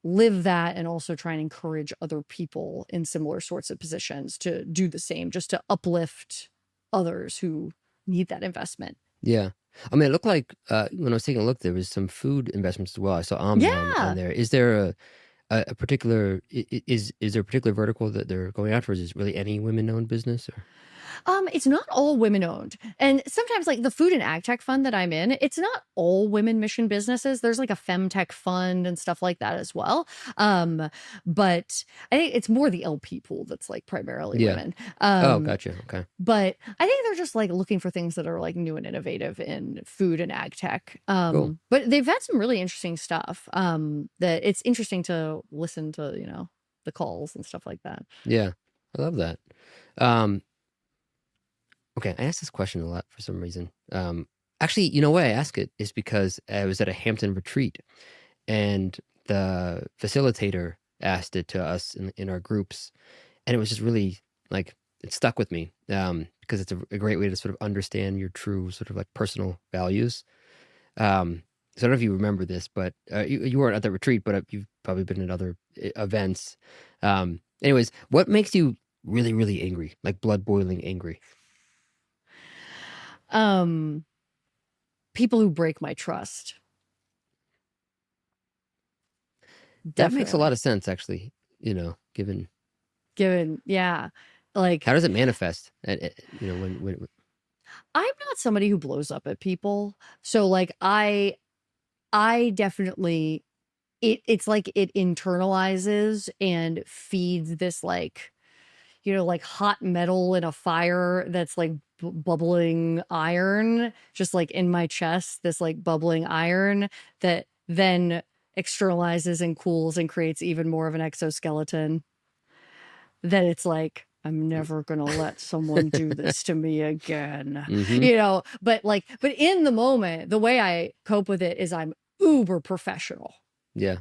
S2: live that, and also try and encourage other people in similar sorts of positions to do the same, just to uplift others who need that investment.
S1: Yeah. I mean, it looked like when I was taking a look, there was some food investments as well. I saw almond on
S2: Yeah.
S1: there. Is there a particular is there a particular vertical that they're going after? Is this really any women-owned business? Or
S2: It's not all women owned. And sometimes like the food and ag tech fund that I'm in, it's not all women mission businesses. There's like a femtech fund and stuff like that as well. But I think it's more the LP pool that's like primarily
S1: yeah.
S2: women.
S1: Oh, gotcha. Okay.
S2: But I think they're just like looking for things that are like new and innovative in food and ag tech.
S1: Cool.
S2: But they've had some really interesting stuff. That it's interesting to listen to, the calls and stuff like that.
S1: Yeah. I love that. Um, okay, I asked this question a lot for some reason. Actually, why I ask it is because I was at a Hampton retreat, and the facilitator asked it to us in our groups, and it was just really like it stuck with me because it's a great way to sort of understand your true sort of like personal values. So I don't know if you remember this, but you weren't at the retreat, but you've probably been at other events. Anyways, what makes you really, really angry, like blood boiling angry?
S2: Um, People who break my trust.
S1: That makes a lot
S2: Definitely.
S1: of sense, actually. Given
S2: Yeah.
S1: how
S2: Like,
S1: does it manifest? When
S2: I'm not somebody who blows up at people. So like I definitely it's like it internalizes and feeds this like, like hot metal in a fire that's like bubbling iron, just like in my chest, this like bubbling iron that then externalizes and cools and creates even more of an exoskeleton. That it's like, I'm never gonna let someone do this to me again.
S1: mm-hmm.
S2: But in the moment, the way I cope with it is I'm uber professional.
S1: Yeah.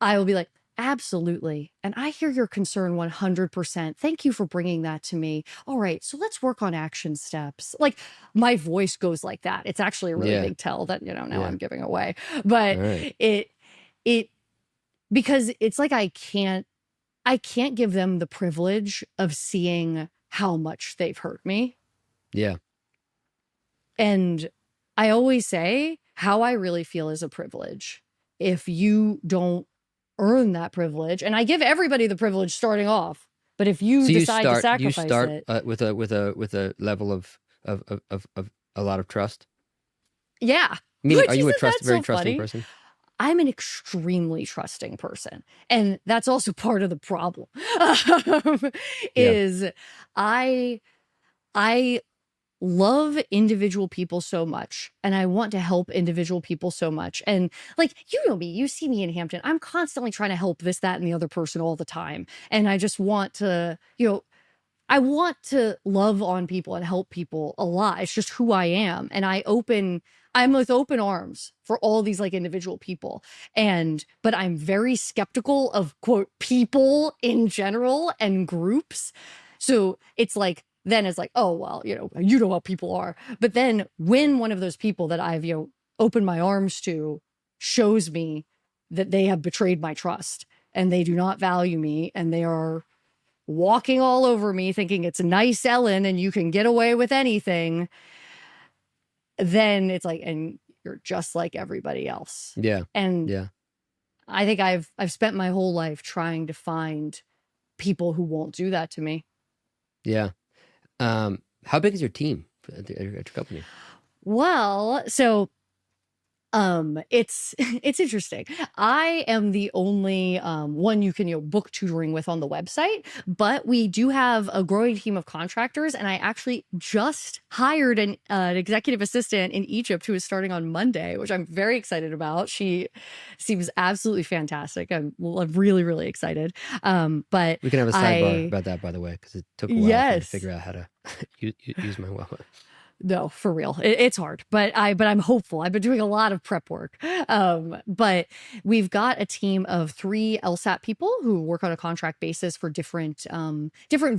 S2: I will be like, absolutely. And I hear your concern 100%. Thank you for bringing that to me. All right, so let's work on action steps. Like my voice goes like that. It's actually a really
S1: Yeah.
S2: big tell that, now
S1: Yeah.
S2: I'm giving away.
S1: All
S2: But
S1: right.
S2: it because it's like I can't give them the privilege of seeing how much they've hurt me.
S1: Yeah.
S2: And I always say how I really feel is a privilege. If you don't earn that privilege, and I give everybody the privilege starting off, but if you
S1: So you
S2: decide to
S1: start
S2: sacrifice it,
S1: with a level of a lot of trust.
S2: yeah.
S1: Meaning, are
S2: Which
S1: you a
S2: isn't that
S1: very
S2: so
S1: trusting
S2: funny?
S1: person?
S2: I'm an extremely trusting person. And that's also part of the problem.
S1: Yeah.
S2: Is I I love individual people so much and I want to help individual people so much. And like, you know me, you see me in Hampton. I'm constantly trying to help this, that, and the other person all the time. And I just want to, I want to love on people and help people a lot. It's just who I am. And I'm with open arms for all these like individual people. But I'm very skeptical of quote people in general and groups. So it's like, then it's like, oh, well, you know how people are. But then when one of those people that I've, opened my arms to shows me that they have betrayed my trust and they do not value me and they are walking all over me thinking it's nice Ellen and you can get away with anything, then it's like, and you're just like everybody else.
S1: Yeah.
S2: And
S1: Yeah.
S2: I think I've spent my whole life trying to find people who won't do that to me.
S1: Yeah. How big is your team at your company?
S2: Well, so it's interesting. I am the only one you can book tutoring with on the website, but we do have a growing team of contractors, and I actually just hired an executive assistant in Egypt who is starting on Monday, which I'm very excited about. She seems absolutely fantastic. I'm really really excited. But
S1: We can have a sidebar
S2: I
S1: about that, by the way, because it took a while for me to
S2: yes.
S1: figure out how to use my well.
S2: No, for real. It's hard, but I'm hopeful. I've been doing a lot of prep work. But we've got a team of 3 LSAT people who work on a contract basis for different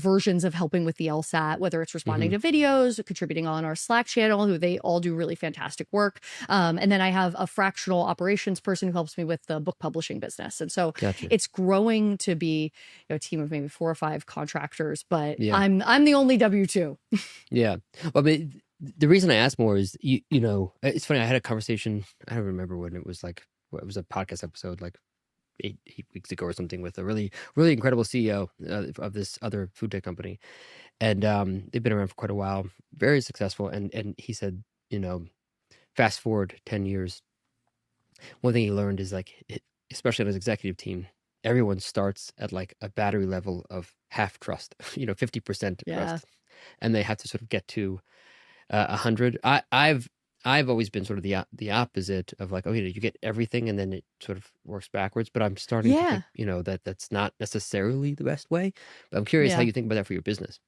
S2: versions of helping with the LSAT, whether it's responding
S1: Hmm.
S2: to videos, contributing on our Slack channel, who they all do really fantastic work. And then I have a fractional operations person who helps me with the book publishing business. And so
S1: Gotcha.
S2: it's growing to be a team of maybe 4 or 5 contractors, but
S1: Yeah.
S2: I'm the only W2.
S1: Yeah. Well, but the reason I asked more is it's funny. I had a conversation. I don't remember when it was like. It was a podcast episode like eight weeks ago or something with a really really incredible CEO of this other food tech company, and they've been around for quite a while, very successful. And he said, fast forward 10 years, one thing he learned is like, especially on his executive team, everyone starts at like a battery level of half trust, 50%
S2: Yeah.
S1: trust, and they have to sort of get to 100. I've always been sort of the opposite of like, okay, you get everything and then it sort of works backwards. But I'm starting to
S2: Yeah.
S1: think, that that's not necessarily the best way. But I'm curious how
S2: Yeah.
S1: you think about that for your business.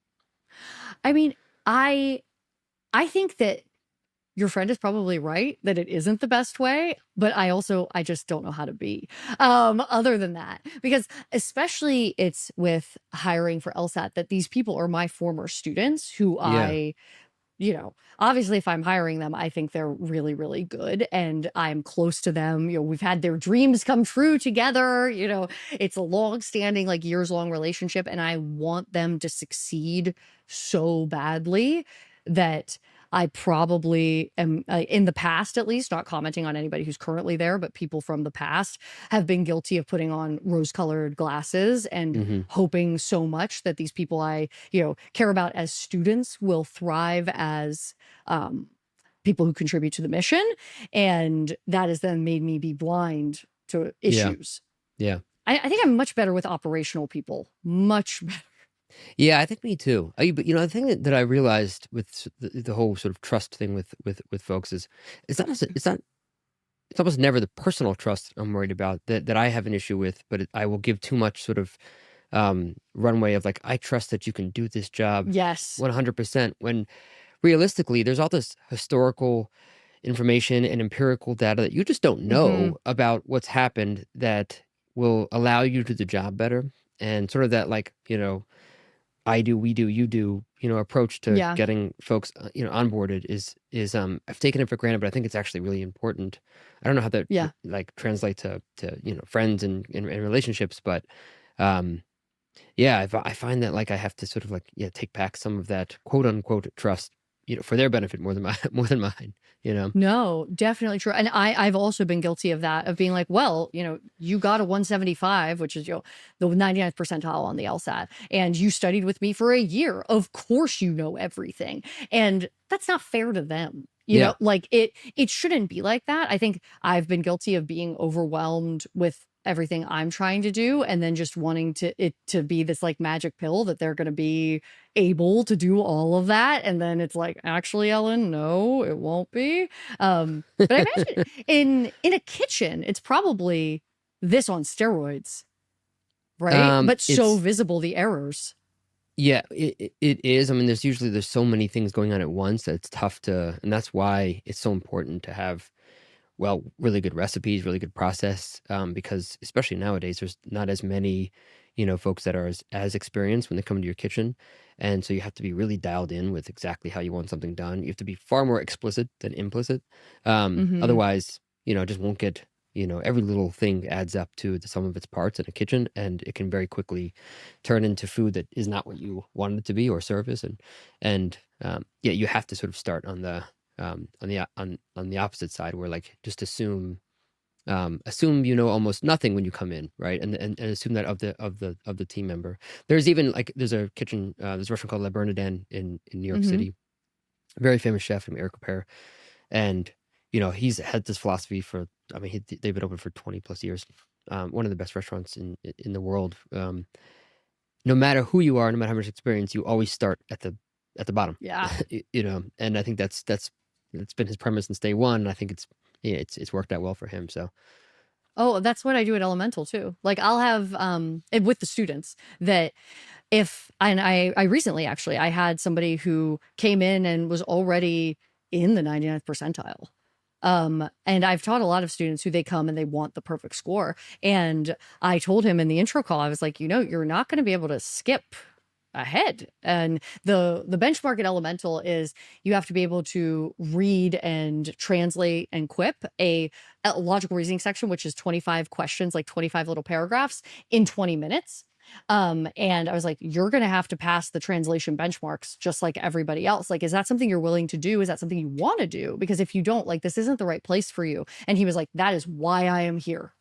S2: I mean, I I think that your friend is probably right that it isn't the best way, but I just don't know how to be, other than that. Because especially it's with hiring for LSAT that these people are my former students who
S1: Yeah.
S2: obviously if I'm hiring them, I think they're really, really good and I'm close to them. We've had their dreams come true together. It's a long-standing, like years-long relationship, and I want them to succeed so badly that I probably am, in the past at least, not commenting on anybody who's currently there, but people from the past have been guilty of putting on rose-colored glasses and
S1: Hmm.
S2: hoping so much that these people I care about as students will thrive as um, people who contribute to the mission. And that has then made me be blind to
S1: Yeah.
S2: issues.
S1: Yeah.
S2: I think I'm much better with operational people. Much better.
S1: Yeah, I think me too. But the thing that I realized with the whole sort of trust thing with folks is it's almost never the personal trust I'm worried about that I have an issue with, but I will give too much sort of runway of like, I trust that you can do this job
S2: Yes.
S1: 100%, when realistically there's all this historical information and empirical data that you just don't
S2: Hmm.
S1: know about what's happened that will allow you to do the job better. And sort of that, like, I do, we do, you do, approach to
S2: Yeah.
S1: getting folks, onboarded is I've taken it for granted, but I think it's actually really important. I don't know how that
S2: Yeah.
S1: like translate to friends and relationships, but um yeah, I find that like I have to sort of like, yeah, take back some of that quote unquote trust, for their benefit more than my more than mine, you know.
S2: No, definitely true. And I've also been guilty of that, of being like, well, you got a 175, which is, the 99th percentile on the LSAT, and you studied with me for a year. Of course you know everything. And that's not fair to them.
S1: Yeah.
S2: Like it shouldn't be like that. I think I've been guilty of being overwhelmed with everything I'm trying to do and then just wanting it to be this like magic pill that they're going to be able to do all of that, and then it's like, actually, Ellen, no, it won't be. But I imagine in a kitchen, it's probably this on steroids, right? But so
S1: It's
S2: visible, the errors.
S1: Yeah, it is. I mean, there's so many things going on at once that it's tough to, and that's why it's so important to have, well, really good recipes, really good process, because especially nowadays, there's not as many, folks that are as experienced when they come into your kitchen. And so you have to be really dialed in with exactly how you want something done. You have to be far more explicit than implicit.
S2: Hmm.
S1: Otherwise, it just won't get, every little thing adds up to the sum of its parts in a kitchen, and it can very quickly turn into food that is not what you wanted it to be, or service. And yeah, you have to sort of start on the opposite side, where like just assume almost nothing when you come in, right? And assume that of the team member. There's even like there's a kitchen, there's a restaurant called La Bernardin in New York
S2: Hmm.
S1: City. Very famous chef from Eric Ripert. And he's had this philosophy for, I mean, they've been open for 20 plus years. One of the best restaurants in the world. No matter who you are, no matter how much experience, you always start at the bottom.
S2: Yeah.
S1: And I think that's been his premise since day one. And I think it's worked out well for him. So
S2: Oh, that's what I do at Elemental too. Like I'll have with the students that if and I recently actually I had somebody who came in and was already in the 99th percentile. And I've taught a lot of students who they come and they want the perfect score. And I told him in the intro call, I was like, you're not going to be able to skip ahead. And the benchmark at Elemental is you have to be able to read and translate and quip a logical reasoning section, which is 25 questions, like 25 little paragraphs in 20 minutes. And I was like, you're going to have to pass the translation benchmarks just like everybody else. Like, is that something you're willing to do? Is that something you want to do? Because if you don't, like, this isn't the right place for you. And he was like, that is why I am here.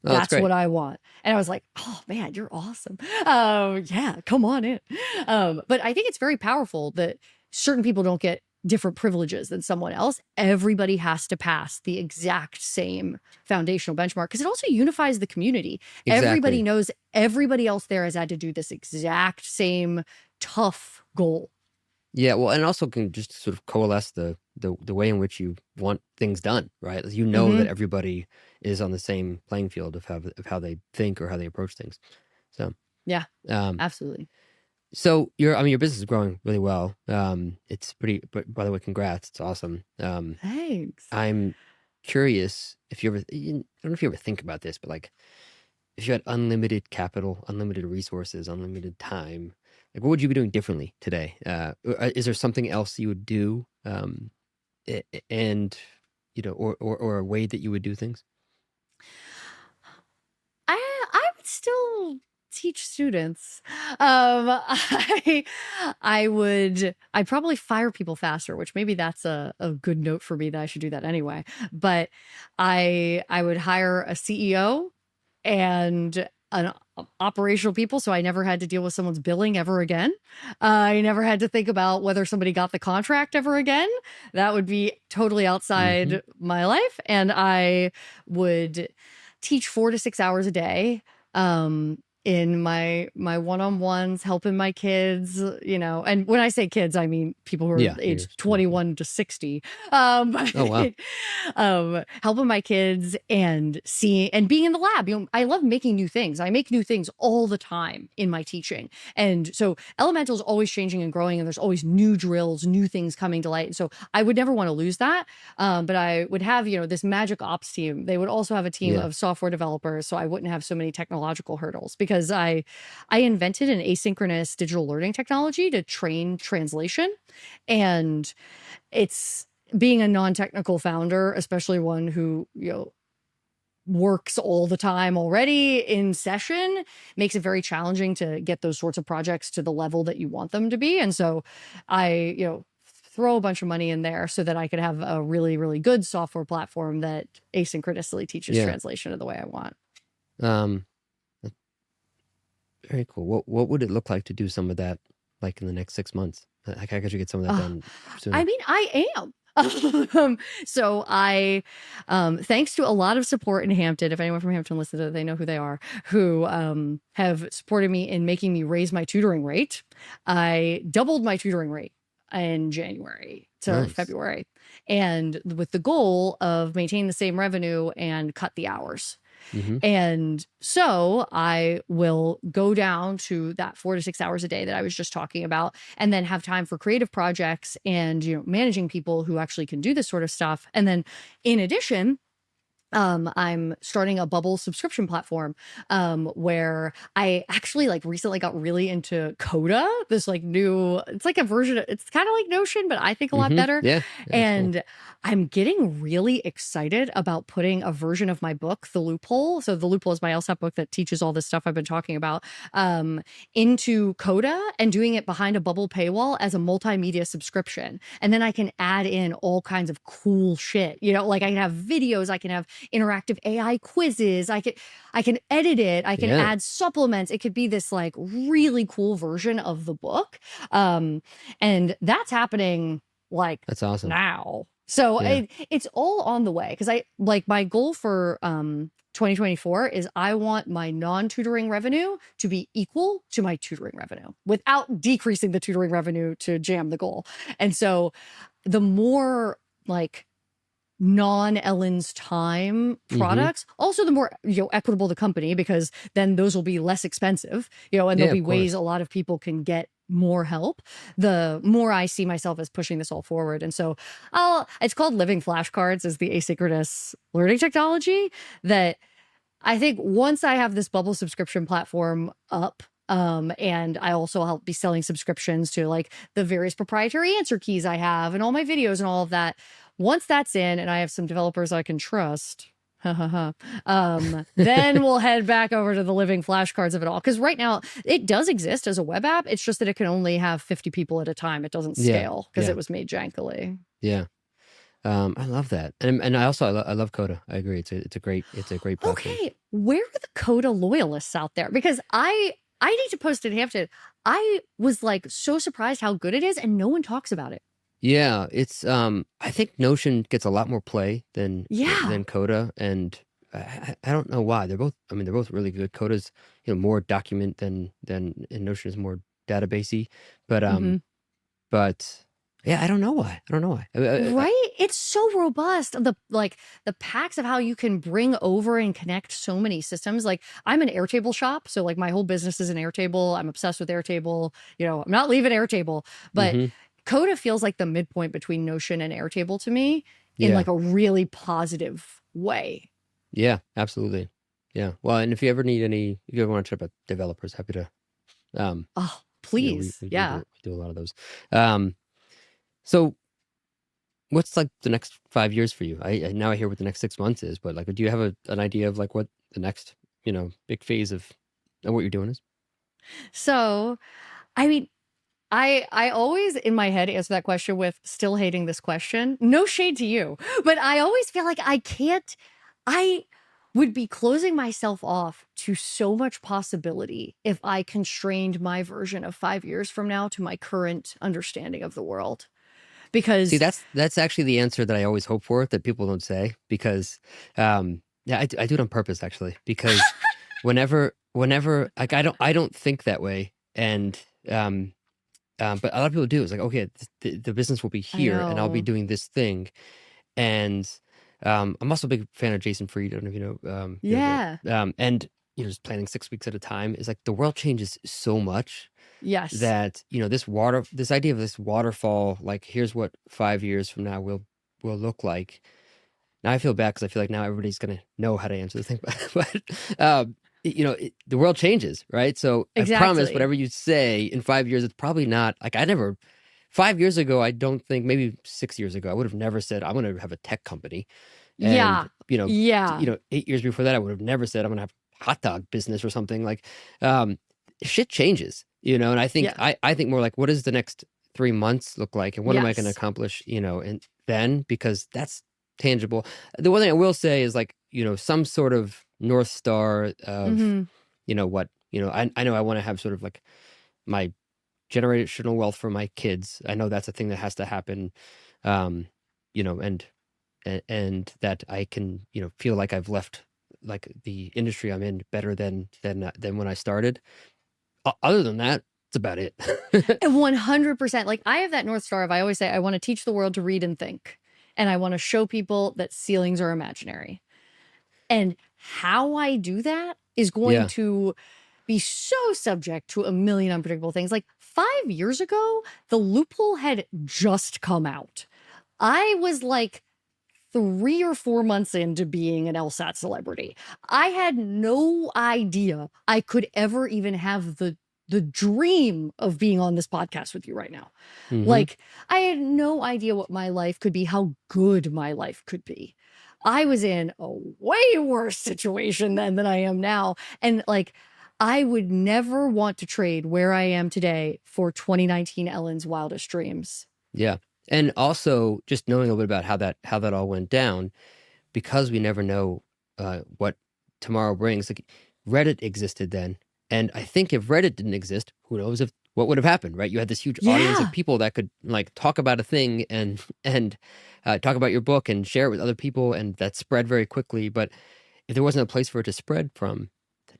S1: oh, that's
S2: That's
S1: great.
S2: what I want. And I was like, oh man, you're awesome. Yeah, come on in. But I think it's very powerful that certain people don't get different privileges than someone else. Everybody has to pass the exact same foundational benchmark because it also unifies the community. Everybody
S1: Exactly.
S2: knows everybody else there has had to do this exact same tough goal.
S1: Yeah, well, and also can just sort of coalesce the way in which you want things done, right? You know that
S2: Hmm.
S1: everybody is on the same playing field of how they think or how they approach things. So,
S2: Yeah,
S1: um,
S2: absolutely.
S1: So your business is growing really well. It's pretty. But by the way, congrats. It's awesome.
S2: Thanks.
S1: I'm curious if you ever. I don't know if you ever think about this, but like, if you had unlimited capital, unlimited resources, unlimited time, like what would you be doing differently today? Is there something else you would do? And or a way that you would do things?
S2: I would still teach students. I'd probably fire people faster, which maybe that's a good note for me that I should do that anyway. But I would hire a CEO and an operational people, so I never had to deal with someone's billing ever again. I never had to think about whether somebody got the contract ever again. That would be totally
S1: Hmm.
S2: outside my life, and I would teach 4 to 6 hours a day, in my one-on-ones, helping my kids, and when I say kids, I mean people who are
S1: Yeah, your
S2: aged
S1: students. Yeah.
S2: 21 to 60. But,
S1: Oh wow.
S2: helping my kids and seeing and being in the lab. I love making new things. I make new things all the time in my teaching. And so elemental is always changing and growing, and there's always new drills, new things coming to light. So I would never want to lose that. But I would have, this magic ops team. They would also have a team
S1: Yeah.
S2: of software developers, so I wouldn't have so many technological hurdles because I invented an asynchronous digital learning technology to train translation, and it's being a non-technical founder, especially one who works all the time already in session, makes it very challenging to get those sorts of projects to the level that you want them to be. And so I, throw a bunch of money in there so that I could have a really, really good software platform that asynchronously teaches
S1: Yeah.
S2: translation of the way I want.
S1: Um, that's very cool. What would it look like to do some of that, like in the next 6 months? Like, how could you get some of that
S2: Uh,
S1: done
S2: I
S1: sooner?
S2: mean, I am. So thanks to a lot of support in Hampton, if anyone from Hampton listens to it, they know who they are, who have supported me in making me raise my tutoring rate. I doubled my tutoring rate in January to
S1: Nice.
S2: February, and with the goal of maintaining the same revenue and cut the hours.
S1: Hmm.
S2: And so I will go down to that 4 to 6 hours a day that I was just talking about, and then have time for creative projects and, managing people who actually can do this sort of stuff. And then in addition, I'm starting a Bubble subscription platform, where I actually like recently got really into Coda, this like new, it's like a version it's kind of like Notion, but I think a lot
S1: Hmm.
S2: better.
S1: Yeah. Yeah. It's cool.
S2: And I'm getting really excited about putting a version of my book, The Loophole. So The Loophole is my LSAT book that teaches all this stuff I've been talking about, um, into Coda and doing it behind a Bubble paywall as a multimedia subscription. And then I can add in all kinds of cool shit. Like I can have videos, I can have interactive AI quizzes. I can edit it. I can
S1: Yeah.
S2: add supplements. It could be this like really cool version of the book. Um, and that's happening like
S1: That's awesome.
S2: now. So
S1: Yeah.
S2: it's all on the way because I like my goal for 2024 is I want my non-tutoring revenue to be equal to my tutoring revenue without decreasing the tutoring revenue to jam the goal. And so the more like non-Ellen's time
S1: Hmm.
S2: products, also the more equitable the company, because then those will be less expensive, and there'll
S1: Yeah.
S2: be
S1: Of
S2: ways
S1: course.
S2: a lot of people can get more help. The more I see myself as pushing this all forward. And so it's called living flashcards, is the asynchronous learning technology that I think once I have this Bubble subscription platform up, and I also help be selling subscriptions to like the various proprietary answer keys I have and all my videos and all of that. Once that's in and I have some developers I can trust, then we'll head back over to the living flashcards of it all. Because right now it does exist as a web app. It's just that it can only have 50 people at a time. It doesn't
S1: Yeah.
S2: scale because
S1: Yeah.
S2: it was made jankily.
S1: Yeah. I love that, and I love Coda. I agree. It's a great platform.
S2: Okay, where are the Coda loyalists out there? Because I need to post in Hampton. I was like so surprised how good it is, and no one talks about it.
S1: Yeah, it's I think Notion gets a lot more play
S2: Yeah.
S1: than Coda, and I don't know why. They're both really good. Coda's, more document than and Notion is more databasey, but
S2: Hmm.
S1: but Yeah, I don't know why. I don't know why.
S2: Right? It's so robust. The packs of how you can bring over and connect so many systems. Like I'm an Airtable shop, so like my whole business is an Airtable. I'm obsessed with Airtable. You know, I'm not leaving Airtable, but
S1: Hmm.
S2: Coda feels like the midpoint between Notion and Airtable to me in
S1: Yeah.
S2: like a really positive way.
S1: Yeah, absolutely. Yeah. Well, and if you ever need any, if you ever want to chat about developers, happy to, um,
S2: Oh,
S1: you know, we,
S2: please.
S1: we, we do
S2: Yeah.
S1: we do a lot of those. Um, so what's like the next 5 years for you? I now I hear what the next 6 months is, but like, do you have an idea of like what the next, big phase of what you're doing is?
S2: So, I mean, I always in my head answer that question with still hating this question. No shade to you, but I always feel like I would be closing myself off to so much possibility if I constrained my version of 5 years from now to my current understanding of the world.
S1: See,
S2: Because
S1: that's actually the answer that I always hope for that people don't say because, yeah, I do it on purpose actually because whenever like I don't think that way and um but a lot of people do. It's like, okay, the business will be
S2: I
S1: here and I'll be
S2: know.
S1: doing this thing. And I'm also a big fan of Jason Fried. I don't know if
S2: Yeah.
S1: and just planning 6 weeks at a time is like the world changes so much
S2: Yes.
S1: that this idea of this waterfall, like here's what 5 years from now will look like. Now I feel bad because I feel like now everybody's gonna know how to answer the thing, but the world changes, right? So I promise,
S2: Exactly.
S1: whatever you say in 5 years, it's probably not like I never. 5 years ago, I don't think maybe 6 years ago, I would have never said I'm going to have a tech company, and
S2: Yeah. Yeah.
S1: 8 years before that, I would have never said I'm going to have a hot dog business or something like. Um, Shit changes, and I think
S2: Yeah.
S1: I think more like what does the next 3 months look like, and what am I going to
S2: Yes.
S1: accomplish, and then because that's tangible. The one thing I will say is like, some sort of North Star of,
S2: Mhm.
S1: what, I know I want to have sort of like my generational wealth for my kids. I know that's a thing that has to happen. Um, and that I can, feel like I've left like the industry I'm in better than when I started. Other than that, it's about it.
S2: And 100%. Like I have that North Star of I always say I want to teach the world to read and think. And I want to show people that ceilings are imaginary. And how I do that is going
S1: Yeah.
S2: to be so subject to a million unpredictable things. Like 5 years ago, the loophole had just come out. I was like 3 or 4 months into being an LSAT celebrity. I had no idea I could ever even have the dream of being on this podcast with you right now.
S1: Hmm.
S2: Like, I had no idea what my life could be, how good my life could be. I was in a way worse situation then than I am now. And like, I would never want to trade where I am today for 2019 Ellen's wildest dreams.
S1: Yeah. And also just knowing a little bit about how that all went down, because we never know what tomorrow brings. Like Reddit existed then, and I think if Reddit didn't exist, who knows if what would have happened, right? You had this huge audience of
S2: Yeah.
S1: people that could like talk about a thing and talk about your book and share it with other people, and that spread very quickly. But if there wasn't a place for it to spread from,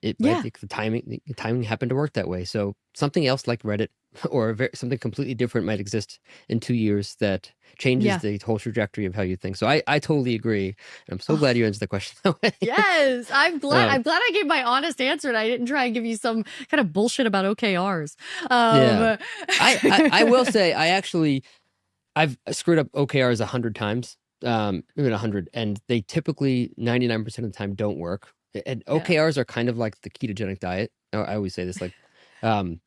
S1: it right
S2: Yeah.
S1: the timing happened to work that way. So something else like Reddit or something completely different might exist in 2 years that changes
S2: Yeah.
S1: the whole trajectory of how you think. So I totally agree. And I'm so glad
S2: Oh,
S1: you answered the question that way.
S2: yes. I'm glad.
S1: um,
S2: I'm glad I gave my honest answer and I didn't try and give you some kind of bullshit about OKRs.
S1: yeah,
S2: Um,
S1: I will say I've screwed up OKRs 100 times, even 100, and they typically 99% of the time don't work. And
S2: yeah.
S1: OKRs are kind of like the ketogenic diet. I always say this, like, um,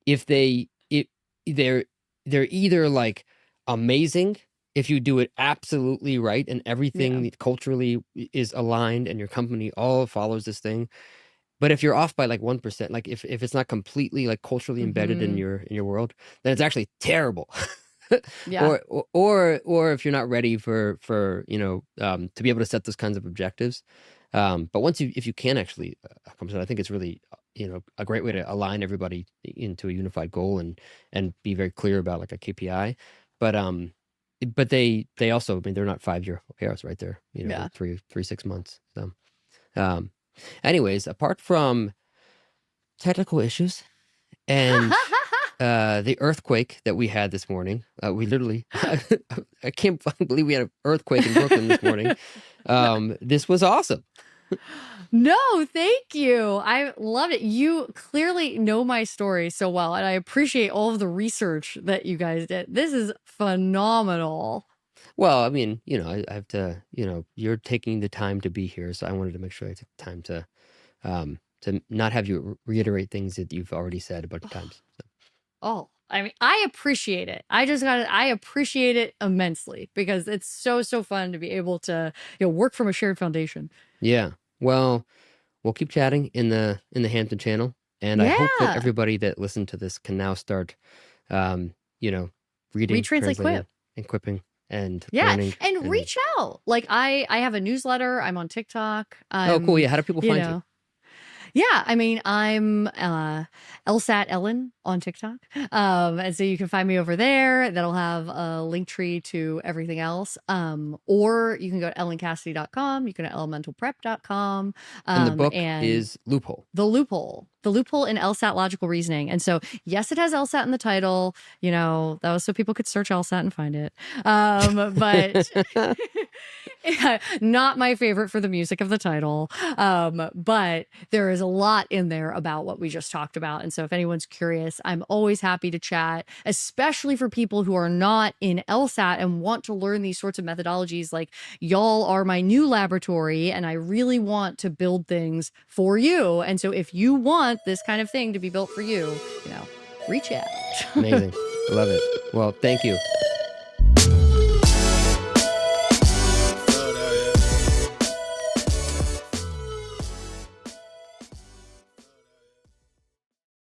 S1: if they it they're they're either like amazing if you do it absolutely right and
S2: Yeah.
S1: everything culturally is aligned and your company all follows this thing. But if you're off by like 1%, like if it's not completely like culturally embedded in
S2: Hmm.
S1: your world, then it's actually terrible.
S2: Yeah.
S1: Or if you're not ready for to be able to set those kinds of objectives. But if you can actually accomplish it, I think it's really a great way to align everybody into a unified goal and be very clear about like a KPI. But they also, I mean, they're not 5 year OKRs, right? They're
S2: Yeah.
S1: 3 6 months. So um anyways, apart from technical issues and the earthquake that we had this morning. We literally, I can't believe we had an earthquake in Brooklyn this morning. This was awesome.
S2: No, thank you. I love it. You clearly know my story so well, and I appreciate all of the research that you guys did. This is phenomenal.
S1: Well, I mean, I have to, you're taking the time to be here, so I wanted to make sure I took the time to not have you reiterate things that you've already said a bunch of times. So.
S2: Oh, I mean, I appreciate it. I appreciate it immensely because it's so, so fun to be able to, work from a shared foundation.
S1: Yeah. Well, we'll keep chatting in the Hampton channel, and I hope that
S2: Yeah.
S1: everybody that listened to this can now start, reading,
S2: Retranslate
S1: translating,
S2: Quip.
S1: and quipping and
S2: Yeah,
S1: learning.
S2: and reach out. Like I have a newsletter. I'm on TikTok.
S1: Oh, cool. Yeah. How do people find you?
S2: Yeah, I mean, I'm LSAT Ellen on TikTok. And so you can find me over there. That'll have a link tree to everything else. Or you can go to ellencassidy.com. You can go to elementalprep.com.
S1: And the book
S2: And
S1: is Loophole.
S2: The Loophole in LSAT Logical Reasoning. And so, yes, it has LSAT in the title. That was so people could search LSAT and find it. But not my favorite for the music of the title. But there is a lot in there about what we just talked about. And so if anyone's curious, I'm always happy to chat, especially for people who are not in LSAT and want to learn these sorts of methodologies. Like, y'all are my new laboratory, and I really want to build things for you. And so if you want this kind of thing to be built for you, reach out.
S1: Amazing. Love it. Well, thank you.